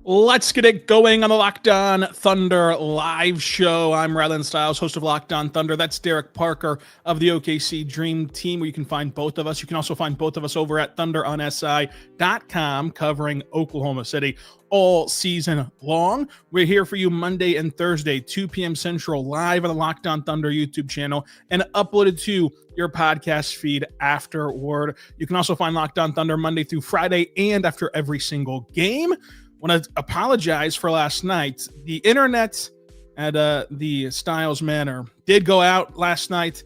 Let's get it going on the Locked On Thunder live show. I'm Rylan Stiles, host of Locked On Thunder. That's Derek Parker of the OKC Dream Team, where you can find both of us. You can also find both of us over at thunderonsi.com, covering Oklahoma City all season long. We're here for you Monday and Thursday, 2 p.m. Central, live on the Locked On Thunder YouTube channel and uploaded to your podcast feed afterward. You can also find Locked On Thunder Monday through Friday and after every single game. Want to apologize for last night. The internet at the Stiles Manor did go out last night.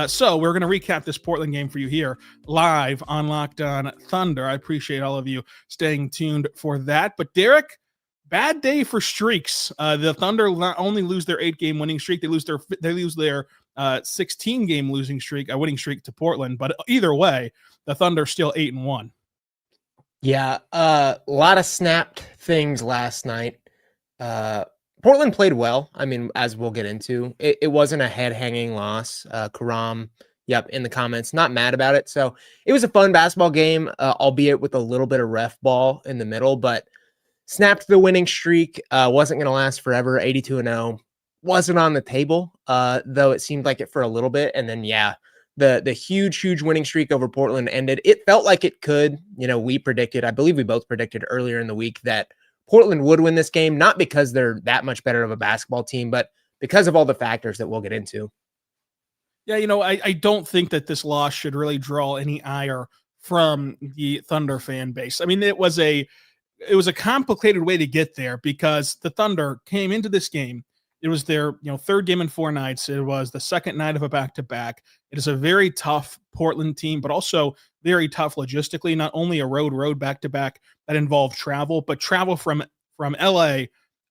So we're going to recap this Portland game for you here live on Locked On Thunder. I appreciate all of you staying tuned for that. But Derek, bad day for streaks. The Thunder not only lose their 8-game winning streak, they lose their 16-game winning streak to Portland. But either way, the Thunder still 8-1. Yeah, a lot of snapped things last night. Portland played well. I mean, as we'll get into, it wasn't a head-hanging loss. Karam, in the comments, not mad about it. So it was a fun basketball game, albeit with a little bit of ref ball in the middle, but snapped the winning streak. Wasn't going to last forever. 82-0 wasn't on the table, though it seemed like it for a little bit. And then, the huge winning streak over Portland ended. It felt like it could. We predicted, I believe we both predicted earlier in the week that Portland would win this game, not because they're that much better of a basketball team, but because of all the factors that we'll get into. Yeah, I don't think that this loss should really draw any ire from the Thunder fan base. I mean, it was a complicated way to get there because the Thunder came into this game. It was their third game in 4 nights. It was the second night of a back-to-back. It is a very tough Portland team, but also very tough logistically. Not only a road back-to-back that involved travel, but travel from LA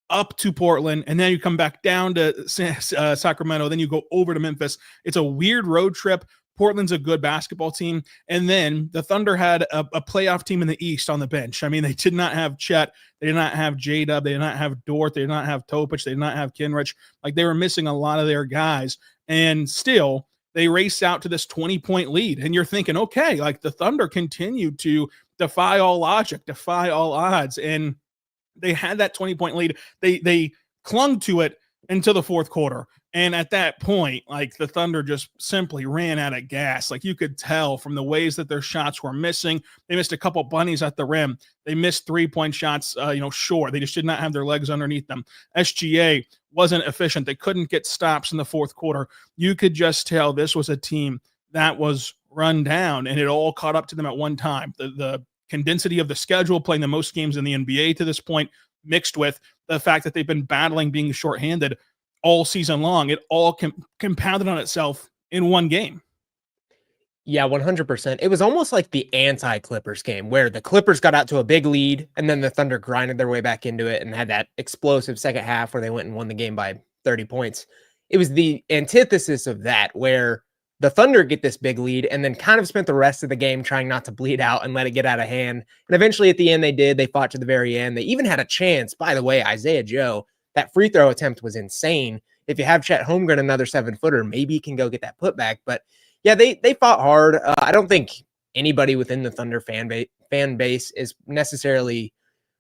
up to Portland, and then you come back down to Sacramento. Then you go over to Memphis. It's a weird road trip. Portland's a good basketball team. And then the Thunder had a playoff team in the East on the bench. I mean, they did not have Chet. They did not have J-Dub. They did not have Dort. They did not have Topic. They did not have Kenrich. Like, they were missing a lot of their guys. And still, they race out to this 20-point lead. And you're thinking, okay, like the Thunder continued to defy all logic, defy all odds. And they had that 20-point lead. They clung to it until the fourth quarter. And at that point, like, the Thunder just simply ran out of gas. Like, you could tell from the ways that their shots were missing. They missed a couple bunnies at the rim. They missed 3-point shots, short. They just did not have their legs underneath them. SGA wasn't efficient. They couldn't get stops in the fourth quarter. You could just tell this was a team that was run down, and it all caught up to them at one time. The condensity of the schedule, playing the most games in the NBA to this point, mixed with the fact that they've been battling being shorthanded all season long, it all compounded on itself in one game. Yeah, 100%. It was almost like the anti-Clippers game where the Clippers got out to a big lead and then the Thunder grinded their way back into it and had that explosive second half where they went and won the game by 30 points. It was the antithesis of that, where the Thunder get this big lead and then kind of spent the rest of the game trying not to bleed out and let it get out of hand. And eventually at the end they did. They fought to the very end. They even had a chance. By the way, Isaiah Joe, that free throw attempt was insane. If you have Chet Holmgren, another 7-footer, maybe he can go get that putback. But yeah, they fought hard. I don't think anybody within the Thunder fan base is necessarily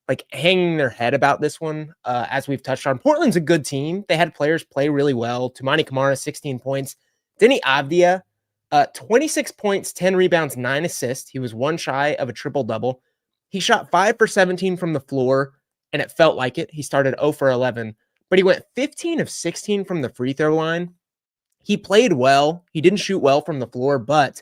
like hanging their head about this one. As we've touched on, Portland's a good team. They had players play really well. Toumani Camara, 16 points. Denny Avdia, 26 points, 10 rebounds, 9 assists. He was one shy of a triple-double. He shot 5 for 17 from the floor, and it felt like it. He started 0 for 11, but he went 15 of 16 from the free throw line. He played well. He didn't shoot well from the floor, but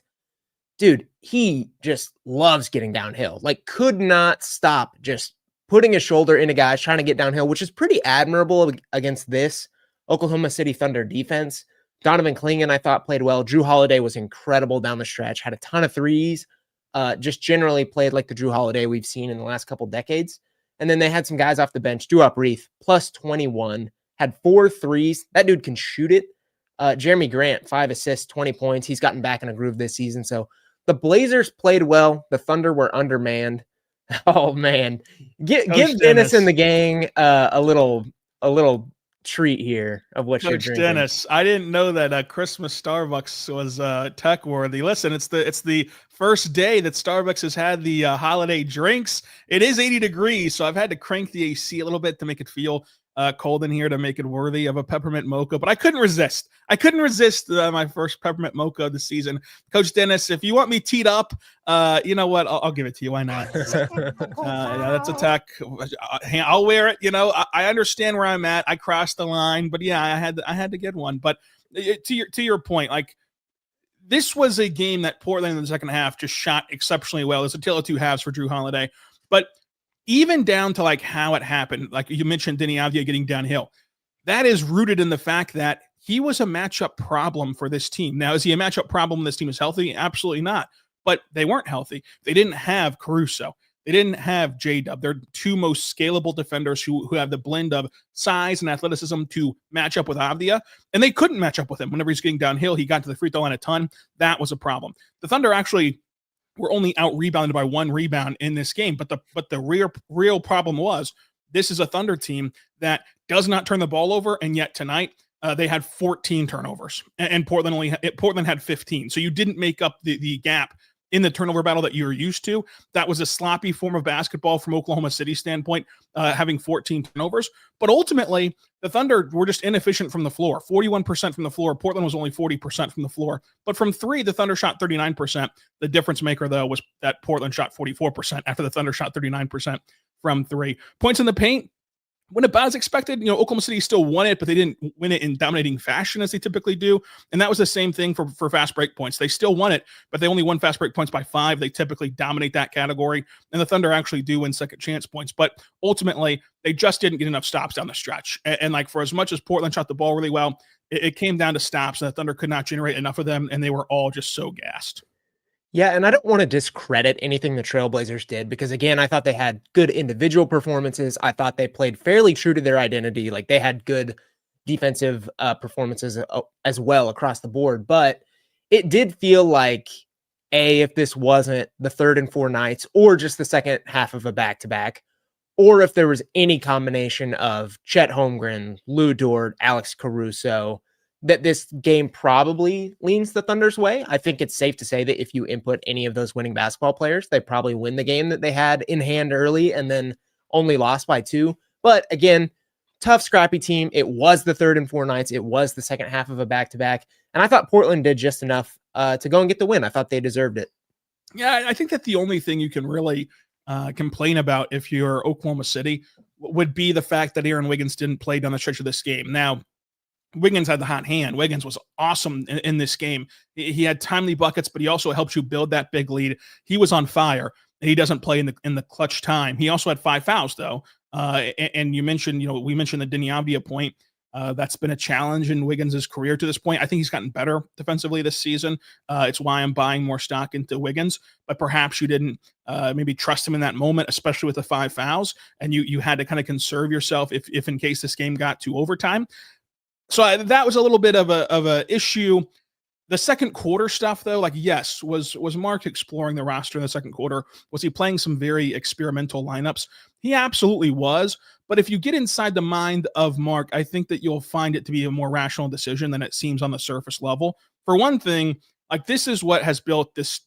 dude, he just loves getting downhill. Like, could not stop just putting his shoulder into guys trying to get downhill, which is pretty admirable against this Oklahoma City Thunder defense. Donovan Clingan, I thought, played well. Drew Holiday was incredible down the stretch, had a ton of threes, just generally played like the Drew Holiday we've seen in the last couple decades. And then they had some guys off the bench. Duop Reith, plus 21, had 4 threes. That dude can shoot it. Jeremy Grant, 5 assists, 20 points. He's gotten back in a groove this season. So the Blazers played well. The Thunder were undermanned. Oh, man. Give Dennis and the gang a little treat here of what you're Coach drinking. Dennis, I didn't know that Christmas Starbucks was tech worthy. Listen, it's the first day that Starbucks has had the holiday drinks. It is 80 degrees, so I've had to crank the AC a little bit to make it feel cold in here to make it worthy of a peppermint mocha. But I couldn't resist. My first peppermint mocha of the season. Coach Dennis, if you want me teed up, you know what? I'll give it to you. Why not? Yeah, that's a tech. I'll wear it. You know, I understand where I'm at. I crossed the line, but yeah, I had to get one. But to your point, like, this was a game that Portland in the second half just shot exceptionally well. It's a tale of two halves for Drew Holiday, but even down to like how it happened, like you mentioned, Daigneault getting downhill, that is rooted in the fact that he was a matchup problem for this team. Now, is he a matchup problem when this team is healthy? Absolutely not. But they weren't healthy. They didn't have Caruso. They didn't have J-Dub. They're two most scalable defenders who have the blend of size and athleticism to match up with Avdia, and they couldn't match up with him. Whenever he's getting downhill, he got to the free throw line a ton. That was a problem. The Thunder actually were only out-rebounded by one rebound in this game, but the real problem was this is a Thunder team that does not turn the ball over, and yet tonight they had 14 turnovers, and Portland had 15. So you didn't make up the gap in the turnover battle that you're used to. That was a sloppy form of basketball from Oklahoma City's standpoint, having 14 turnovers. But ultimately, the Thunder were just inefficient from the floor. 41% from the floor. Portland was only 40% from the floor. But from three, the Thunder shot 39%. The difference maker, though, was that Portland shot 44% after the Thunder shot 39% from three. Points in the paint, when about as expected. Oklahoma City still won it, but they didn't win it in dominating fashion as they typically do. And that was the same thing for fast break points. They still won it, but they only won fast break points by 5. They typically dominate that category. And the Thunder actually do win second chance points. But ultimately, they just didn't get enough stops down the stretch. And like, for as much as Portland shot the ball really well, it came down to stops, and the Thunder could not generate enough of them, and they were all just so gassed. Yeah, and I don't want to discredit anything the Trailblazers did, because again, I thought they had good individual performances. I thought they played fairly true to their identity. Like, they had good defensive performances as well across the board. But it did feel like, if this wasn't the third and four nights, or just the second half of a back-to-back, or if there was any combination of Chet Holmgren, Lou Dort, Alex Caruso, that this game probably leans the Thunder's way. I think it's safe to say that if you input any of those winning basketball players, they probably win the game that they had in hand early and then only lost by 2. But again, tough, scrappy team. It was the third and four nights. It was the second half of a back-to-back. And I thought Portland did just enough to go and get the win. I thought they deserved it. Yeah, I think that the only thing you can really complain about if you're Oklahoma City would be the fact that Aaron Wiggins didn't play down the stretch of this game. Now, Wiggins had the hot hand. Wiggins was awesome in this game. He had timely buckets, but he also helped you build that big lead. He was on fire. He doesn't play in the clutch time. He also had 5 fouls, though. And you mentioned, we mentioned the Daigneault point. That's been a challenge in Wiggins' career to this point. I think he's gotten better defensively this season. It's why I'm buying more stock into Wiggins. But perhaps you didn't maybe trust him in that moment, especially with the 5 fouls, and you had to kind of conserve yourself if in case this game got to overtime. So that was a little bit of a issue. The second quarter stuff, though, like, yes, was Mark exploring the roster in the second quarter? Was he playing some very experimental lineups? He absolutely was. But if you get inside the mind of Mark, I think that you'll find it to be a more rational decision than it seems on the surface level. For one thing, like, this is what has built this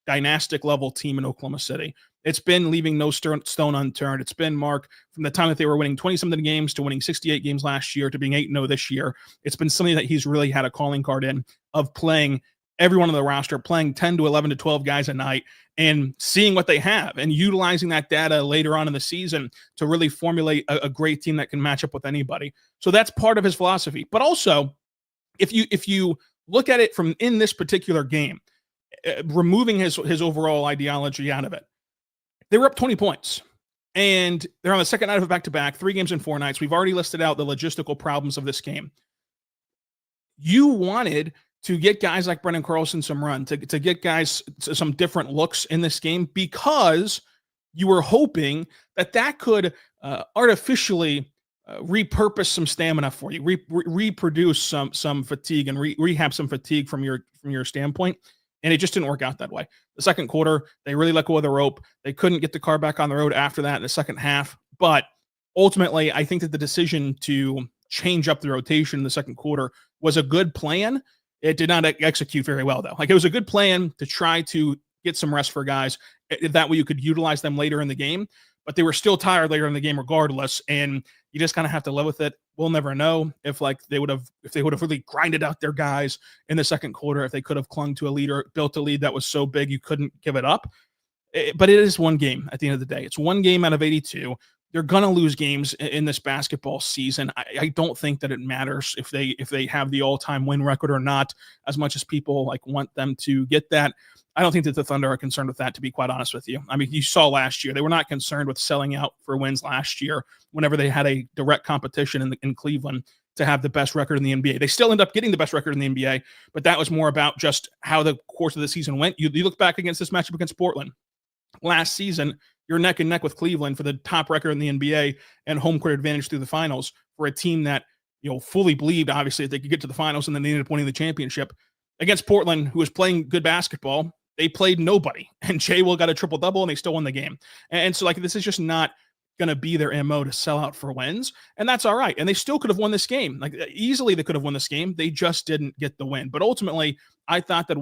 dynastic level team in Oklahoma City. It's been leaving no stone unturned. It's been Mark from the time that they were winning 20-something games to winning 68 games last year to being 8-0 this year. It's been something that he's really had a calling card in, of playing everyone on the roster, playing 10 to 11 to 12 guys a night and seeing what they have and utilizing that data later on in the season to really formulate a great team that can match up with anybody. So that's part of his philosophy. But also, if you look at it from in this particular game, removing his overall ideology out of it, they were up 20 points, and they're on the second night of a back-to-back, 3 games in 4 nights. We've already listed out the logistical problems of this game. You wanted to get guys like Brendan Carlson some run, to get guys some different looks in this game, because you were hoping that could artificially repurpose some stamina for you, reproduce some fatigue and rehab some fatigue from your standpoint. And it just didn't work out that way. The second quarter, they really let go of the rope. They couldn't get the car back on the road after that in the second half. But ultimately, I think that the decision to change up the rotation in the second quarter was a good plan. It did not execute very well, though. Like, it was a good plan to try to get some rest for guys. That way you could utilize them later in the game, but they were still tired later in the game regardless. And you just kind of have to live with it. We'll never know if they would have really grinded out their guys in the second quarter, if they could have clung to a lead or built a lead that was so big you couldn't give it up. But it is one game at the end of the day. It's one game out of 82. They're going to lose games in this basketball season. I don't think that it matters if they have the all-time win record or not, as much as people like want them to get that. I don't think that the Thunder are concerned with that, to be quite honest with you. I mean, you saw last year, they were not concerned with selling out for wins last year whenever they had a direct competition in Cleveland to have the best record in the NBA. They still end up getting the best record in the NBA, but that was more about just how the course of the season went. You look back against this matchup against Portland. Last season, you're neck and neck with Cleveland for the top record in the NBA and home court advantage through the finals for a team that, fully believed, obviously, that they could get to the finals, and then they ended up winning the championship. Against Portland, who was playing good basketball, they played nobody, and Jay Will got a triple-double, and they still won the game. And so, this is just not going to be their MO to sell out for wins, and that's all right. And they still could have won this game. Easily they could have won this game. They just didn't get the win. But ultimately, I thought that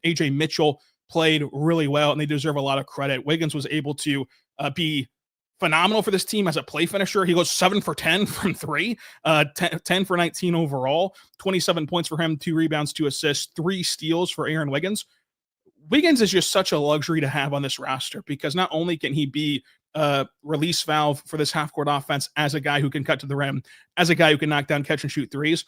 AJ Mitchell played really well, and they deserve a lot of credit. Wiggins was able to be phenomenal for this team as a play finisher. He goes 7 for 10 from 3, 10 for 19 overall, 27 points for him, 2 rebounds, 2 assists, 3 steals for Aaron Wiggins. Wiggins is just such a luxury to have on this roster, because not only can he be a release valve for this half-court offense as a guy who can cut to the rim, as a guy who can knock down, catch, and shoot threes,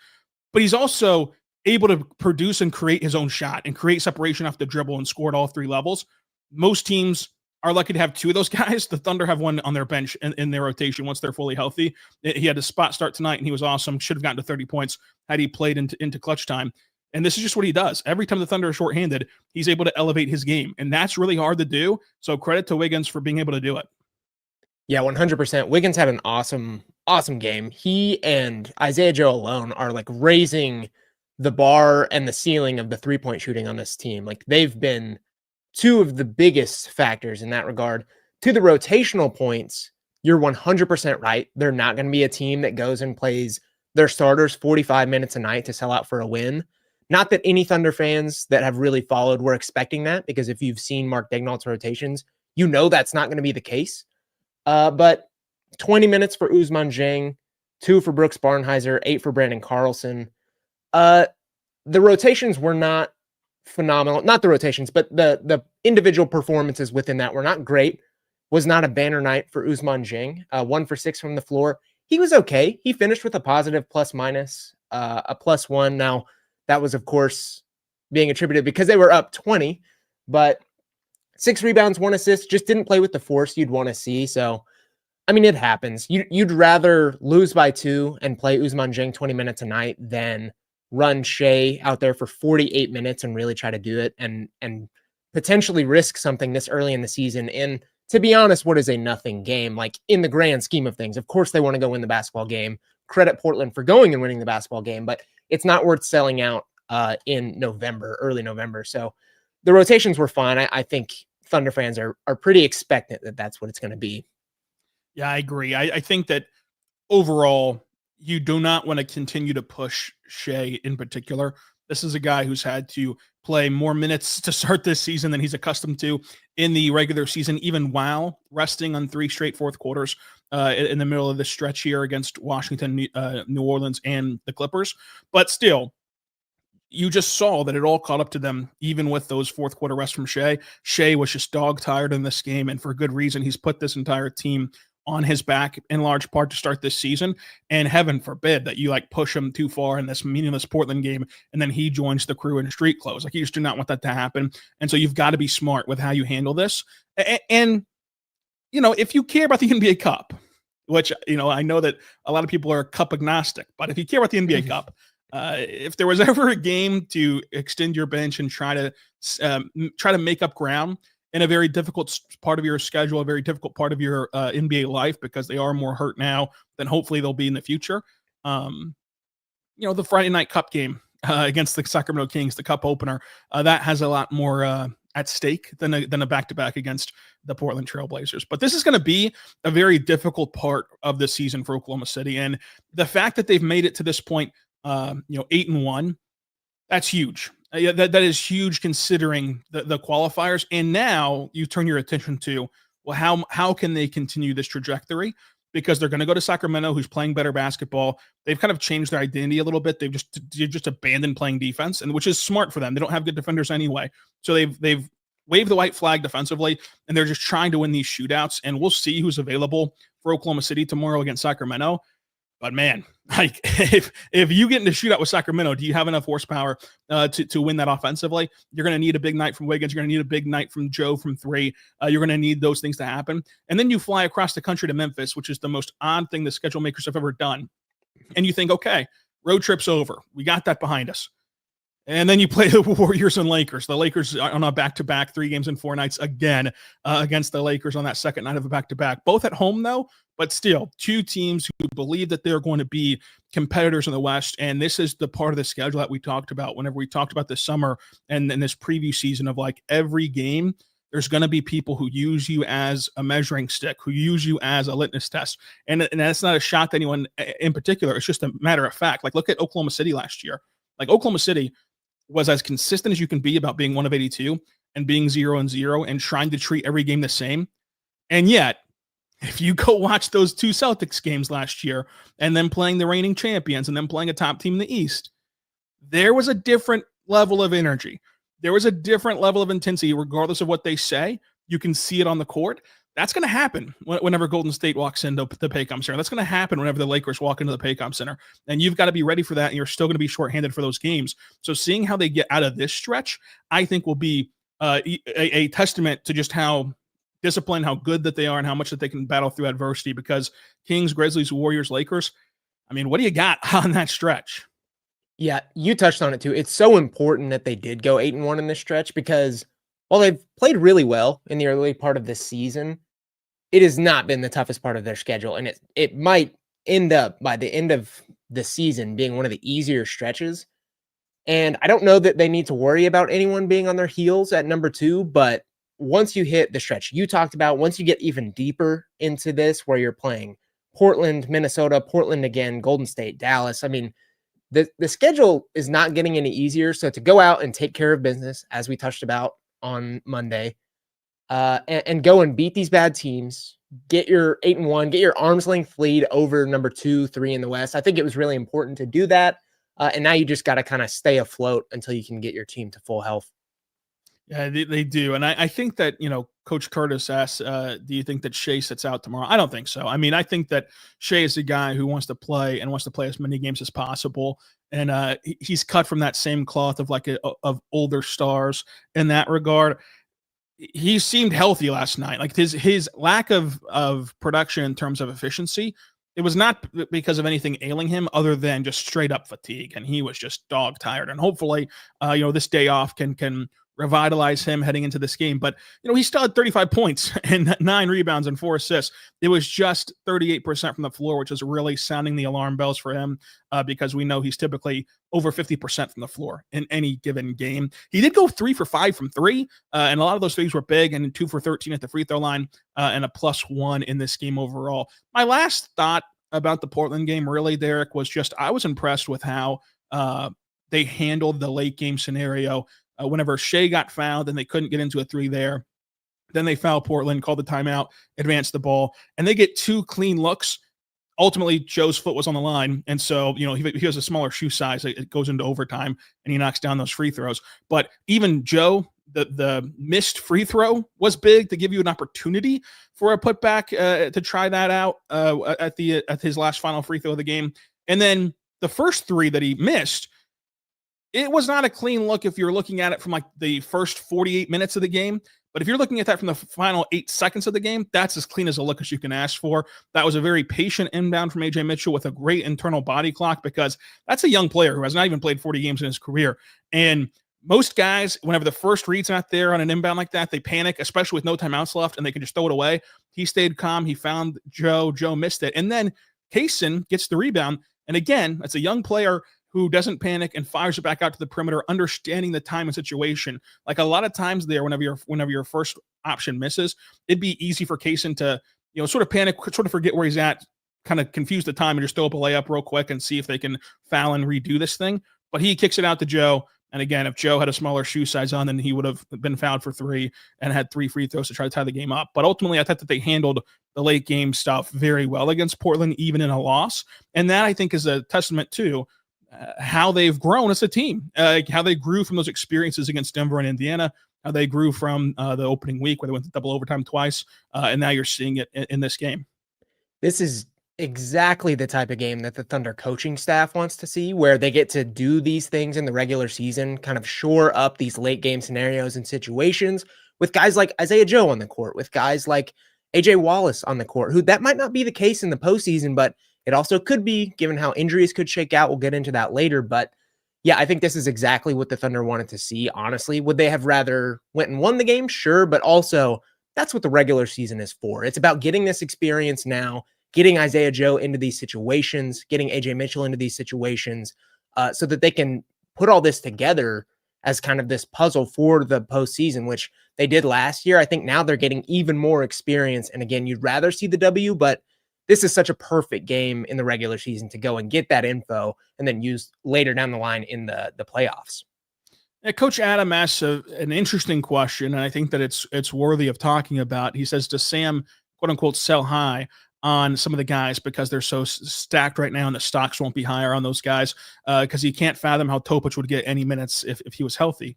but he's also able to produce and create his own shot and create separation off the dribble and score at all 3 levels. Most teams are lucky to have 2 of those guys. The Thunder have one on their bench in their rotation once they're fully healthy. He had a spot start tonight, and he was awesome. Should have gotten to 30 points had he played into clutch time. And this is just what he does. Every time the Thunder are shorthanded, he's able to elevate his game, and that's really hard to do. So credit to Wiggins for being able to do it. Yeah, 100%. Wiggins had an awesome game. He and Isaiah Joe alone are raising the bar and the ceiling of the 3-point shooting on this team. They've been 2 of the biggest factors in that regard. To the rotational points, you're 100% right. They're not going to be a team that goes and plays their starters 45 minutes a night to sell out for a win. Not that any Thunder fans that have really followed were expecting that, because if you've seen Mark Daigneault's rotations, that's not going to be the case. But 20 minutes for Ousmane Dieng, 2 for Brooks Barnhizer, 8 for Brandon Carlson. The rotations were not phenomenal. Not the rotations, but the individual performances within that were not great. Was not a banner night for Ousmane Dieng. 1 for 6 from the floor. He was okay. He finished with a positive plus-minus, a +1. Now, that was, of course, being attributed because they were up 20, but 6 rebounds, 1 assist, just didn't play with the force you'd want to see. So, I mean, it happens. You'd rather lose by 2 and play Ousmane Dieng 20 minutes a night than run Shea out there for 48 minutes and really try to do it and potentially risk something this early in the season. And to be honest, what is a nothing game? In the grand scheme of things, of course they want to go win the basketball game. Credit Portland for going and winning the basketball game, but it's not worth selling out in November, early November. So the rotations were fine. I think Thunder fans are pretty expectant that that's what it's going to be. Yeah, I agree. I think that overall, you do not want to continue to push Shea in particular. This is a guy who's had to play more minutes to start this season than he's accustomed to in the regular season, even while resting on 3 straight fourth quarters in the middle of this stretch here against Washington, New Orleans, and the Clippers. But still, you just saw that it all caught up to them, even with those fourth quarter rests from Shea. Shea was just dog tired in this game, and for good reason. He's put this entire team on his back in large part to start this season, and heaven forbid that you push him too far in this meaningless Portland game and then he joins the crew in street clothes. You just do not want that to happen. And so you've got to be smart with how you handle this. And if you care about the NBA Cup, which I know that a lot of people are cup agnostic, but if you care about the NBA Cup, if there was ever a game to extend your bench and try to make up ground in a very difficult part of your schedule, a very difficult part of your NBA life, because they are more hurt now than hopefully they'll be in the future. The Friday night cup game against the Sacramento Kings, the cup opener, that has a lot more at stake than a back-to-back against the Portland Trailblazers. But this is going to be a very difficult part of the season for Oklahoma City. And the fact that they've made it to this point, 8-1, that's huge. That is huge considering the qualifiers. And now you turn your attention to, well, how can they continue this trajectory? Because they're going to go to Sacramento, who's playing better basketball. They've kind of changed their identity a little bit. They've just abandoned playing defense, and which is smart for them. They don't have good defenders anyway. So they've waved the white flag defensively, and they're just trying to win these shootouts. And we'll see who's available for Oklahoma City tomorrow against Sacramento. But man, like if you get into shootout with Sacramento, do you have enough horsepower to win that offensively? You're going to need a big night from Wiggins. You're going to need a big night from Joe from three. You're going to need those things to happen. And then you fly across the country to Memphis, which is the most odd thing the schedule makers have ever done. And you think, okay, road trip's over. We got that behind us. And then you play the Warriors and Lakers. The Lakers on a back-to-back 3 games in 4 nights again against the Lakers on that second night of a back-to-back. Both at home, though, but still 2 teams who believe that they're going to be competitors in the West. And this is the part of the schedule that we talked about whenever we talked about this summer and this preview season of like every game, there's going to be people who use you as a measuring stick, who use you as a litmus test. And that's not a shot to anyone in particular. It's just a matter of fact. Like, look at Oklahoma City last year. Like, Oklahoma City was as consistent as you can be about being 1 of 82 and being 0-0 and trying to treat every game the same. And yet, if you go watch those 2 Celtics games last year and then playing the reigning champions and then playing a top team in the East, there was a different level of energy. There was a different level of intensity, regardless of what they say. You can see it on the court. That's going to happen whenever Golden State walks into the Paycom Center. That's going to happen whenever the Lakers walk into the Paycom Center. And you've got to be ready for that, and you're still going to be shorthanded for those games. So seeing how they get out of this stretch, I think will be a testament to just how disciplined, how good that they are, and how much that they can battle through adversity. Because Kings, Grizzlies, Warriors, Lakers, I mean, what do you got on that stretch? Yeah, you touched on it too. It's so important that they did go 8-1 in this stretch because while they've played really well in the early part of this season, it has not been the toughest part of their schedule. And it might end up by the end of the season being one of the easier stretches. And I don't know that they need to worry about anyone being on their heels at number 2, but once you hit the stretch you talked about, once you get even deeper into this where you're playing Portland, Minnesota, Portland again, Golden State, Dallas, I mean, the schedule is not getting any easier. So to go out and take care of business, as we touched about on Monday, and go and beat these bad teams, get your 8-1, get your arm's length lead over number 2, 3 in the West. I think it was really important to do that. And now you just got to kind of stay afloat until you can get your team to full health. Yeah, they do. And I think that, Coach Curtis asked, do you think that Shea sits out tomorrow? I don't think so. I mean, I think that Shea is a guy who wants to play and wants to play as many games as possible. And he's cut from that same cloth of of older stars in that regard. He seemed healthy last night. Like his lack of production in terms of efficiency, it was not because of anything ailing him other than just straight up fatigue. And he was just dog tired. And hopefully, this day off can revitalize him heading into this game. But, he still had 35 points and 9 rebounds and 4 assists. It was just 38% from the floor, which is really sounding the alarm bells for him because we know he's typically over 50% from the floor in any given game. He did go 3 for 5 from 3, and a lot of those threes were big, and 2 for 13 at the free throw line and a +1 in this game overall. My last thought about the Portland game, really, Derek, was just I was impressed with how they handled the late game scenario. Whenever Shea got fouled and they couldn't get into a 3 there, then they foul Portland, called the timeout, advanced the ball, and they get 2 clean looks. Ultimately, Joe's foot was on the line, and so he has a smaller shoe size. It goes into overtime, and he knocks down those free throws. But even Joe, the missed free throw was big to give you an opportunity for a putback to try that out at his last final free throw of the game. And then the first 3 that he missed, it was not a clean look if you're looking at it from the first 48 minutes of the game. But if you're looking at that from the final 8 seconds of the game, that's as clean as a look as you can ask for. That was a very patient inbound from A.J. Mitchell with a great internal body clock because that's a young player who has not even played 40 games in his career. And most guys, whenever the first read's not there on an inbound like that, they panic, especially with no timeouts left, and they can just throw it away. He stayed calm. He found Joe. Joe missed it. And then Kaysen gets the rebound. And again, that's a young player who doesn't panic and fires it back out to the perimeter, understanding the time and situation. Like a lot of times there, whenever your first option misses, it'd be easy for Kaysen to, sort of panic, sort of forget where he's at, kind of confuse the time and just throw up a layup real quick and see if they can foul and redo this thing. But he kicks it out to Joe. And again, if Joe had a smaller shoe size on, then he would have been fouled for 3 and had 3 free throws to try to tie the game up. But ultimately, I thought that they handled the late game stuff very well against Portland, even in a loss. And that, I think, is a testament to how they've grown as a team, how they grew from those experiences against Denver and Indiana, how they grew from the opening week where they went to double overtime twice. And now you're seeing it in this game. This is exactly the type of game that the Thunder coaching staff wants to see, where they get to do these things in the regular season, kind of shore up these late game scenarios and situations with guys like Isaiah Joe on the court, with guys like AJ Wallace on the court, who that might not be the case in the postseason, but it also could be, given how injuries could shake out. We'll get into that later. But yeah, I think this is exactly what the Thunder wanted to see, honestly. Would they have rather went and won the game? Sure. But also, that's what the regular season is for. It's about getting this experience now, getting Isaiah Joe into these situations, getting AJ Mitchell into these situations, so that they can put all this together as kind of this puzzle for the postseason, which they did last year. I think now they're getting even more experience. And again, you'd rather see the W, but this is such a perfect game in the regular season to go and get that info and then use later down the line in the playoffs. Coach Adam asks an interesting question, and I think that it's worthy of talking about. He says, does Sam, quote unquote, sell high on some of the guys because they're so stacked right now and the stocks won't be higher on those guys because he can't fathom how Topic would get any minutes if he was healthy.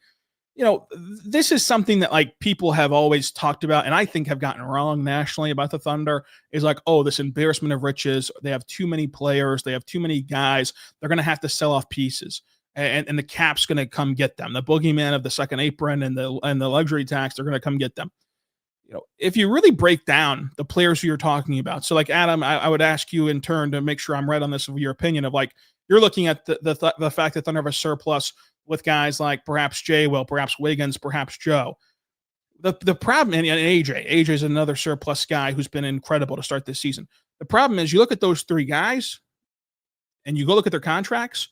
This is something that like people have always talked about and I think have gotten wrong nationally about the Thunder is like, oh, this embarrassment of riches. They have too many players. They have too many guys. They're going to have to sell off pieces and the cap's going to come get them. The boogeyman of the second apron and the luxury tax, they're going to come get them. If you really break down the players who you're talking about, so like Adam, I would ask you in turn to make sure I'm right on this of your opinion of like, you're looking at the fact that Thunder have a surplus with guys like perhaps Jay Will, perhaps Wiggins, perhaps Joe. The problem, and AJ is another surplus guy who's been incredible to start this season. The problem is you look at those 3 guys and you go look at their contracts,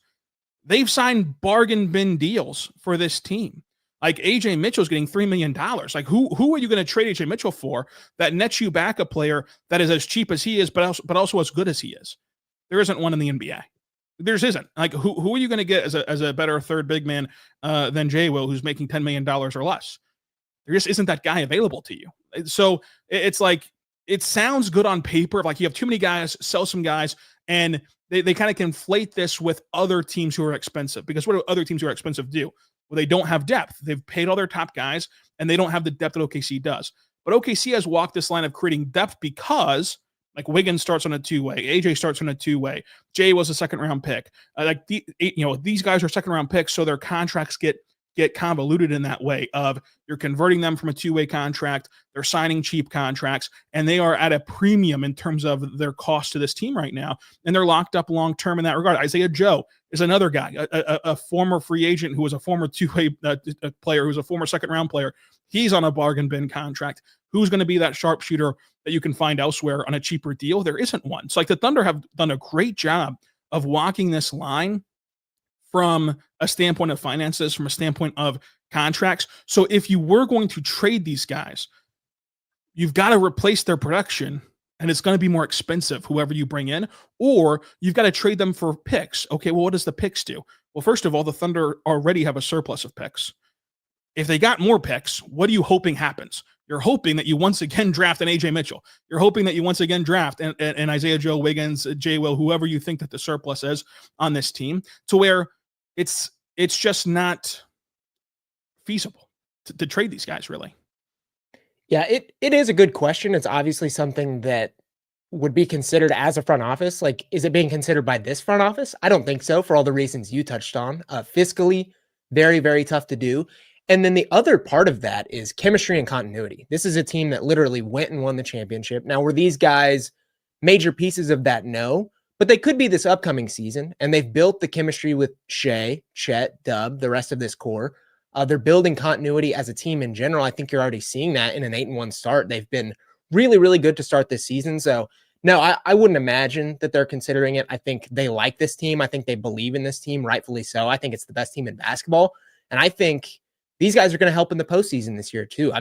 they've signed bargain bin deals for this team. Like AJ Mitchell's getting $3 million. Like who are you going to trade AJ Mitchell for that nets you back a player that is as cheap as he is, but also as good as he is? There isn't one in the NBA. There isn't. Like who are you going to get as a better third big man than Jay Will, who's making $10 million or less? There just isn't that guy available to you. So it's like, it sounds good on paper. Like you have too many guys, sell some guys, and they kind of conflate this with other teams who are expensive. Because what do other teams who are expensive do? Well, they don't have depth. They've paid all their top guys, and they don't have the depth that OKC does. But OKC has walked this line of creating depth because like Wiggins starts on a 2-way, AJ starts on a 2-way, Jay was a second-round pick. These guys are second-round picks, so their contracts get convoluted in that way of you're converting them from a 2-way contract, they're signing cheap contracts, and they are at a premium in terms of their cost to this team right now, and they're locked up long-term in that regard. Isaiah Joe is another guy, a former free agent who was a former 2-way player, who's a former second-round player. He's on a bargain bin contract. Who's going to be that sharpshooter that you can find elsewhere on a cheaper deal? There isn't one. So like the Thunder have done a great job of walking this line from a standpoint of finances, from a standpoint of contracts. So if you were going to trade these guys, you've got to replace their production, and it's going to be more expensive, whoever you bring in, or you've got to trade them for picks. Okay, well, what does the picks do? Well, first of all, the Thunder already have a surplus of picks. If they got more picks, what are you hoping happens? You're hoping that you once again draft an AJ Mitchell. You're hoping that you once again draft an Isaiah Joe, Wiggins, Jay Will, whoever you think that the surplus is on this team, to where it's just not feasible to trade these guys, really. Yeah, it is a good question. It's obviously something that would be considered as a front office. Like, is it being considered by this front office? I don't think so, for all the reasons you touched on. Fiscally, very, very tough to do. And then the other part of that is chemistry and continuity. This is a team that literally went and won the championship. Now, were these guys major pieces of that? No, but they could be this upcoming season. And they've built the chemistry with Shea, Chet, Dub, the rest of this core. They're building continuity as a team in general. I think you're already seeing that in an 8-1 start. They've been really, really good to start this season. So No, I wouldn't imagine that they're considering it. I think they like this team. I think they believe in this team, rightfully so. I think it's the best team in basketball. And I think these guys are going to help in the postseason this year, too.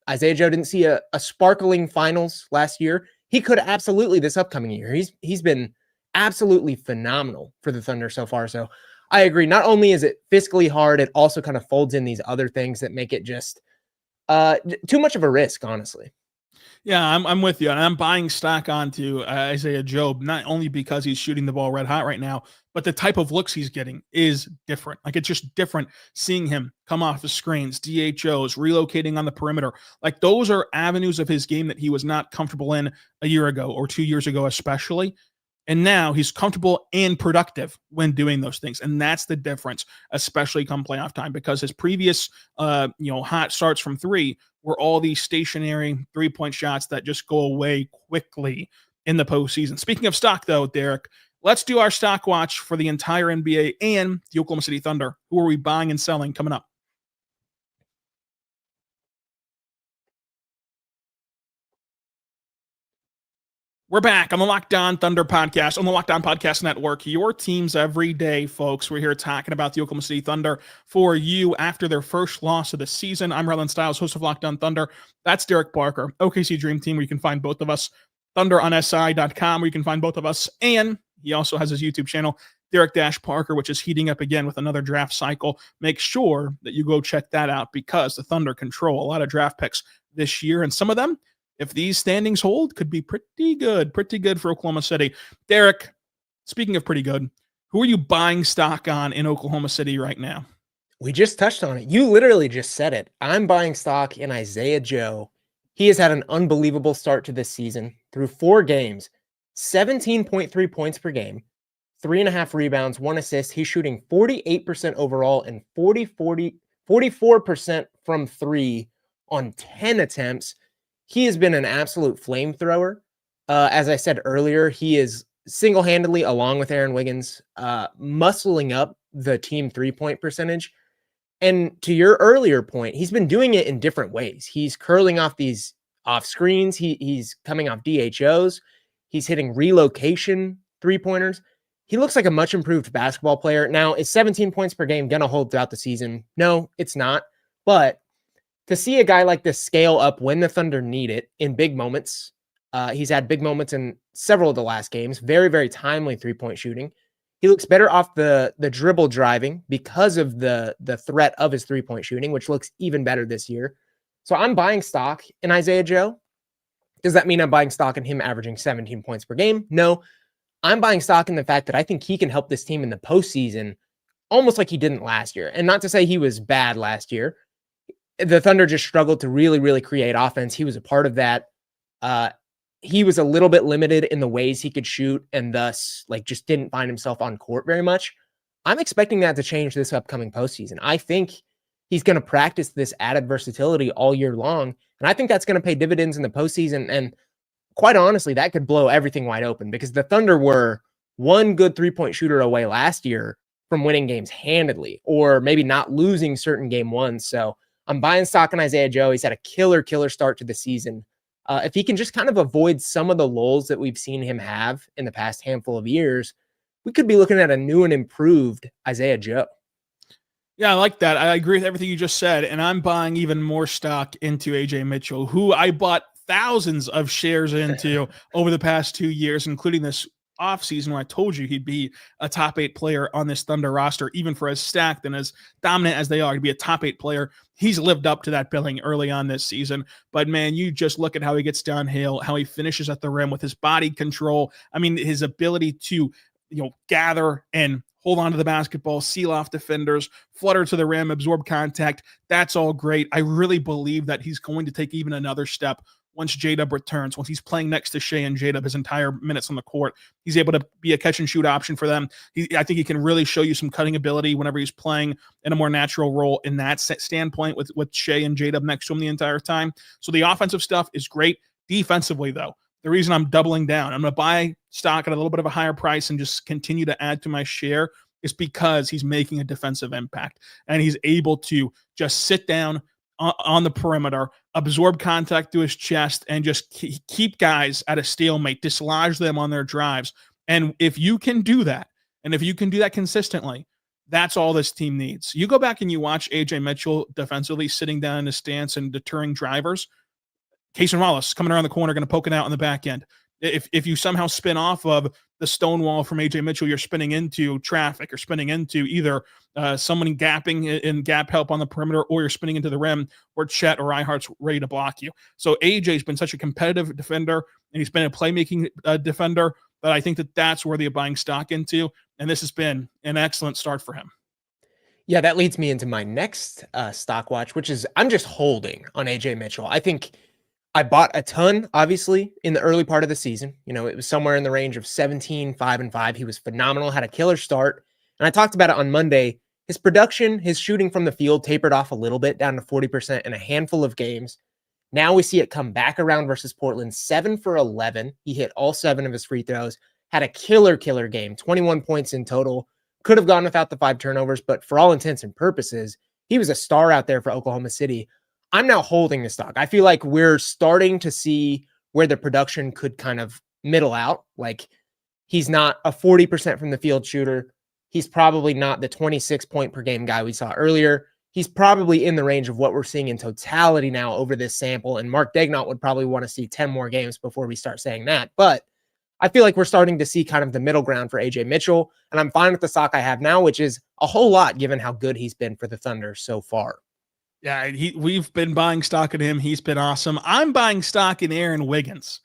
Isaiah Joe didn't see a sparkling finals last year. He could absolutely this upcoming year. He's been absolutely phenomenal for the Thunder so far. So I agree. Not only is it fiscally hard, it also kind of folds in these other things that make it just too much of a risk, honestly. Yeah, I'm with you, and I'm buying stock onto Isaiah Joe, not only because he's shooting the ball red hot right now, but the type of looks he's getting is different. Like, it's just different seeing him come off the screens, DHOs, relocating on the perimeter. Like, those are avenues of his game that he was not comfortable in a year ago or 2 years ago, especially. And now he's comfortable and productive when doing those things. And that's the difference, especially come playoff time, because his previous hot starts from three were all these stationary 3-point shots that just go away quickly in the postseason. Speaking of stock, though, Derek, let's do our stock watch for the entire NBA and the Oklahoma City Thunder. Who are we buying and selling coming up? We're back on the Locked On Thunder podcast, on the Locked On Podcast Network. Your teams every day, folks. We're here talking about the Oklahoma City Thunder for you after their first loss of the season. I'm Rylan Stiles, host of Locked On Thunder. That's Derek Barker, OKC Dream Team, where you can find both of us. ThunderOnSI.com, where you can find both of us. And he also has his YouTube channel, Derek-Parker, which is heating up again with another draft cycle. Make sure that you go check that out, because the Thunder control a lot of draft picks this year, and some of them, if these standings hold, could be pretty good for Oklahoma City. Derek, speaking of pretty good, who are you buying stock on in Oklahoma City right now? We just touched on it. You literally just said it. I'm buying stock in Isaiah Joe. He has had an unbelievable start to this season through 4 games, 17.3 points per game, 3.5 rebounds, 1 assist. He's shooting 48% overall and 44% from 3 on 10 attempts. He has been an absolute flamethrower. As I said earlier, he is single-handedly, along with Aaron Wiggins, muscling up the team 3-point percentage. And to your earlier point, he's been doing it in different ways. He's curling off these off screens. He's coming off DHOs. He's hitting relocation 3-pointers. He looks like a much improved basketball player. Now, is 17 points per game going to hold throughout the season? No, it's not. But to see a guy like this scale up when the Thunder need it in big moments, he's had big moments in several of the last games, very, very timely 3-point shooting. He looks better off the dribble driving because of the threat of his 3-point shooting, which looks even better this year. So I'm buying stock in Isaiah Joe. Does that mean I'm buying stock in him averaging 17 points per game? No. I'm buying stock in the fact that I think he can help this team in the postseason almost like he didn't last year. And not to say he was bad last year. The Thunder just struggled to really, really create offense. He was a part of that. He was a little bit limited in the ways he could shoot, and thus just didn't find himself on court very much. I'm expecting that to change this upcoming postseason. I think he's going to practice this added versatility all year long, and I think that's going to pay dividends in the postseason. And quite honestly, that could blow everything wide open, because the Thunder were one good 3-point shooter away last year from winning games handedly, or maybe not losing certain game ones. So I'm buying stock in Isaiah Joe. He's had a killer start to the season. If he can just kind of avoid some of the lulls that we've seen him have in the past handful of years, we could be looking at a new and improved Isaiah Joe. Yeah, I like that. I agree with everything you just said. And I'm buying even more stock into AJ Mitchell, who I bought thousands of shares into over the past 2 years, including this offseason where I told you he'd be a top 8 player on this Thunder roster, even for as stacked and as dominant as they are, to be a top 8 player. He's lived up to that billing early on this season. But man, you just look at how he gets downhill, how he finishes at the rim with his body control. I mean, his ability to, gather and hold on to the basketball, seal off defenders, flutter to the rim, absorb contact. That's all great. I really believe that he's going to take even another step once J-Dub returns, once he's playing next to Shea and J-Dub his entire minutes on the court. He's able to be a catch-and-shoot option for them. I think he can really show you some cutting ability whenever he's playing in a more natural role in that standpoint with Shea and J-Dub next to him the entire time. So the offensive stuff is great. Defensively, though, the reason I'm doubling down, I'm going to buy stock at a little bit of a higher price and just continue to add to my share, is because he's making a defensive impact. And he's able to just sit down, on the perimeter, absorb contact to his chest, and just keep guys at a stalemate, dislodge them on their drives. And if you can do that, and if you can do that consistently, that's all this team needs. You go back and you watch AJ Mitchell defensively sitting down in his stance and deterring drivers. Cason Wallace coming around the corner, going to poke it out on the back end. If you somehow spin off of the stonewall from AJ Mitchell, you're spinning into traffic or spinning into either someone gapping in gap help on the perimeter, or you're spinning into the rim where Chet or Reinhardt's ready to block you. So AJ's been such a competitive defender, and he's been a playmaking defender, that I think that's where they're buying stock into. And this has been an excellent start for him. Yeah, that leads me into my next stock watch, which is I'm just holding on AJ Mitchell. I think I bought a ton, obviously, in the early part of the season. You know, it was somewhere in the range of 17, 5, and 5. He was phenomenal, had a killer start. And I talked about it on Monday. His production, his shooting from the field tapered off a little bit, down to 40% in a handful of games. Now we see it come back around versus Portland, 7 for 11. He hit all 7 of his free throws, had a killer game, 21 points in total. Could have gone without the 5 turnovers, but for all intents and purposes, he was a star out there for Oklahoma City. I'm now holding the stock. I feel like we're starting to see where the production could kind of middle out. Like, he's not a 40% from the field shooter. He's probably not the 26 point per game guy we saw earlier. He's probably in the range of what we're seeing in totality now over this sample. And Mark Daigneault would probably want to see 10 more games before we start saying that. But I feel like we're starting to see kind of the middle ground for AJ Mitchell. And I'm fine with the stock I have now, which is a whole lot given how good he's been for the Thunder so far. Yeah, we've been buying stock in him. He's been awesome. I'm buying stock in Aaron Wiggins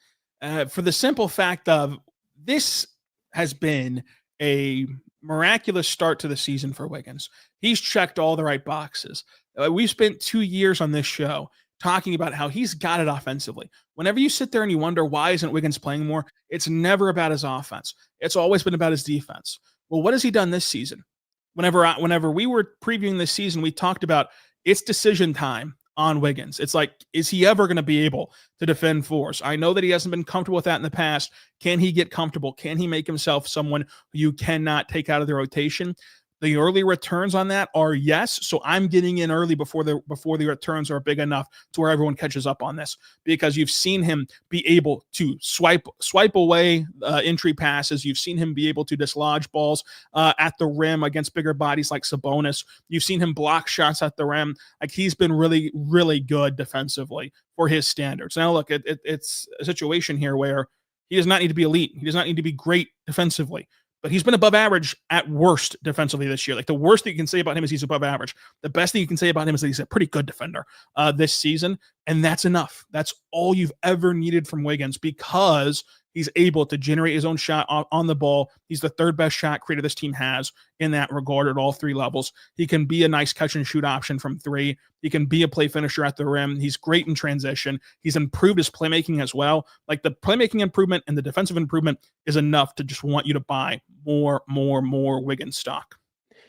for the simple fact of this has been a miraculous start to the season for Wiggins. He's checked all the right boxes. We've spent 2 years on this show talking about how he's got it offensively. Whenever you sit there and you wonder, why isn't Wiggins playing more? It's never about his offense. It's always been about his defense. Well, what has he done this season? Whenever we were previewing this season, we talked about it's decision time on Wiggins. It's like, is he ever going to be able to defend fours? I know that he hasn't been comfortable with that in the past. Can he get comfortable? Can he make himself someone you cannot take out of the rotation? The early returns on that are yes. So I'm getting in early before the returns are big enough to where everyone catches up on this, because you've seen him be able to swipe away entry passes. You've seen him be able to dislodge balls at the rim against bigger bodies like Sabonis. You've seen him block shots at the rim. Like, he's been really, really good defensively for his standards. Now, look, it's a situation here where he does not need to be elite. He does not need to be great defensively. But he's been above average at worst defensively this year. Like, the worst that you can say about him is he's above average. The best thing you can say about him is that he's a pretty good defender this season. And that's enough. That's all you've ever needed from Wiggins, because he's able to generate his own shot on the ball. He's the third best shot creator this team has in that regard at all 3 levels. He can be a nice catch and shoot option from 3. He can be a play finisher at the rim. He's great in transition. He's improved his playmaking as well. Like, the playmaking improvement and the defensive improvement is enough to just want you to buy more Wiggins stock.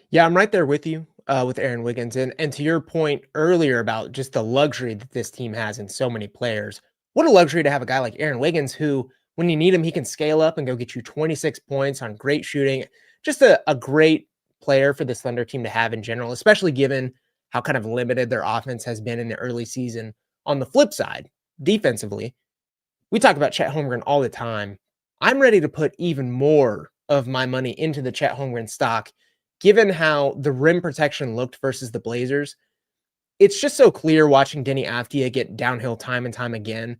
Yeah, I'm right there with you with Aaron Wiggins. And to your point earlier about just the luxury that this team has in so many players, what a luxury to have a guy like Aaron Wiggins who, when you need him, he can scale up and go get you 26 points on great shooting. Just a great player for this Thunder team to have in general, especially given how kind of limited their offense has been in the early season. On the flip side, defensively, we talk about Chet Holmgren all the time. I'm ready to put even more of my money into the Chet Holmgren stock, given how the rim protection looked versus the Blazers. It's just so clear watching Denny Avdia get downhill time and time again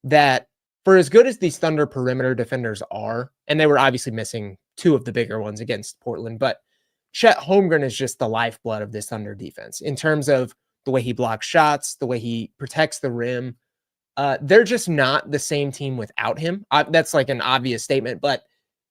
that for as good as these Thunder perimeter defenders are, and they were obviously missing 2 of the bigger ones against Portland, but Chet Holmgren is just the lifeblood of this Thunder defense in terms of the way he blocks shots, the way he protects the rim. They're just not the same team without him. That's like an obvious statement, but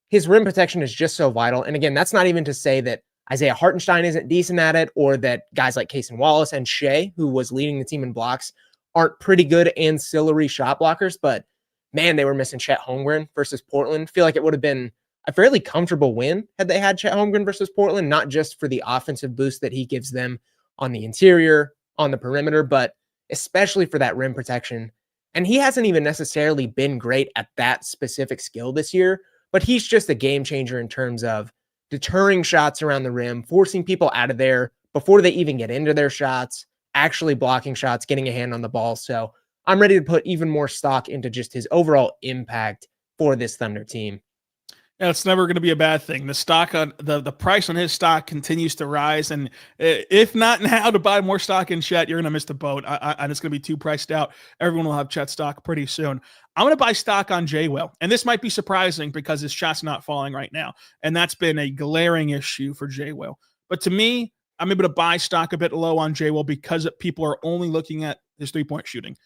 his rim protection is just so vital. And again, that's not even to say that Isaiah Hartenstein isn't decent at it, or that guys like Cason Wallace and Shea, who was leading the team in blocks, aren't pretty good ancillary shot blockers, but man, they were missing Chet Holmgren versus Portland. I feel like it would have been a fairly comfortable win had they had Chet Holmgren versus Portland, not just for the offensive boost that he gives them on the interior, on the perimeter, but especially for that rim protection. And he hasn't even necessarily been great at that specific skill this year, but he's just a game changer in terms of deterring shots around the rim, forcing people out of there before they even get into their shots, actually blocking shots, getting a hand on the ball. So I'm ready to put even more stock into just his overall impact for this Thunder team. Yeah, it's never going to be a bad thing. The stock on the price on his stock continues to rise, and if not now to buy more stock in Chet, you're going to miss the boat. And it's going to be too priced out. Everyone will have Chet stock pretty soon. I'm going to buy stock on Jay Will, and this might be surprising because his shot's not falling right now, and that's been a glaring issue for Jay Will. But to me, I'm able to buy stock a bit low on Jay Will because people are only looking at his 3-point shooting.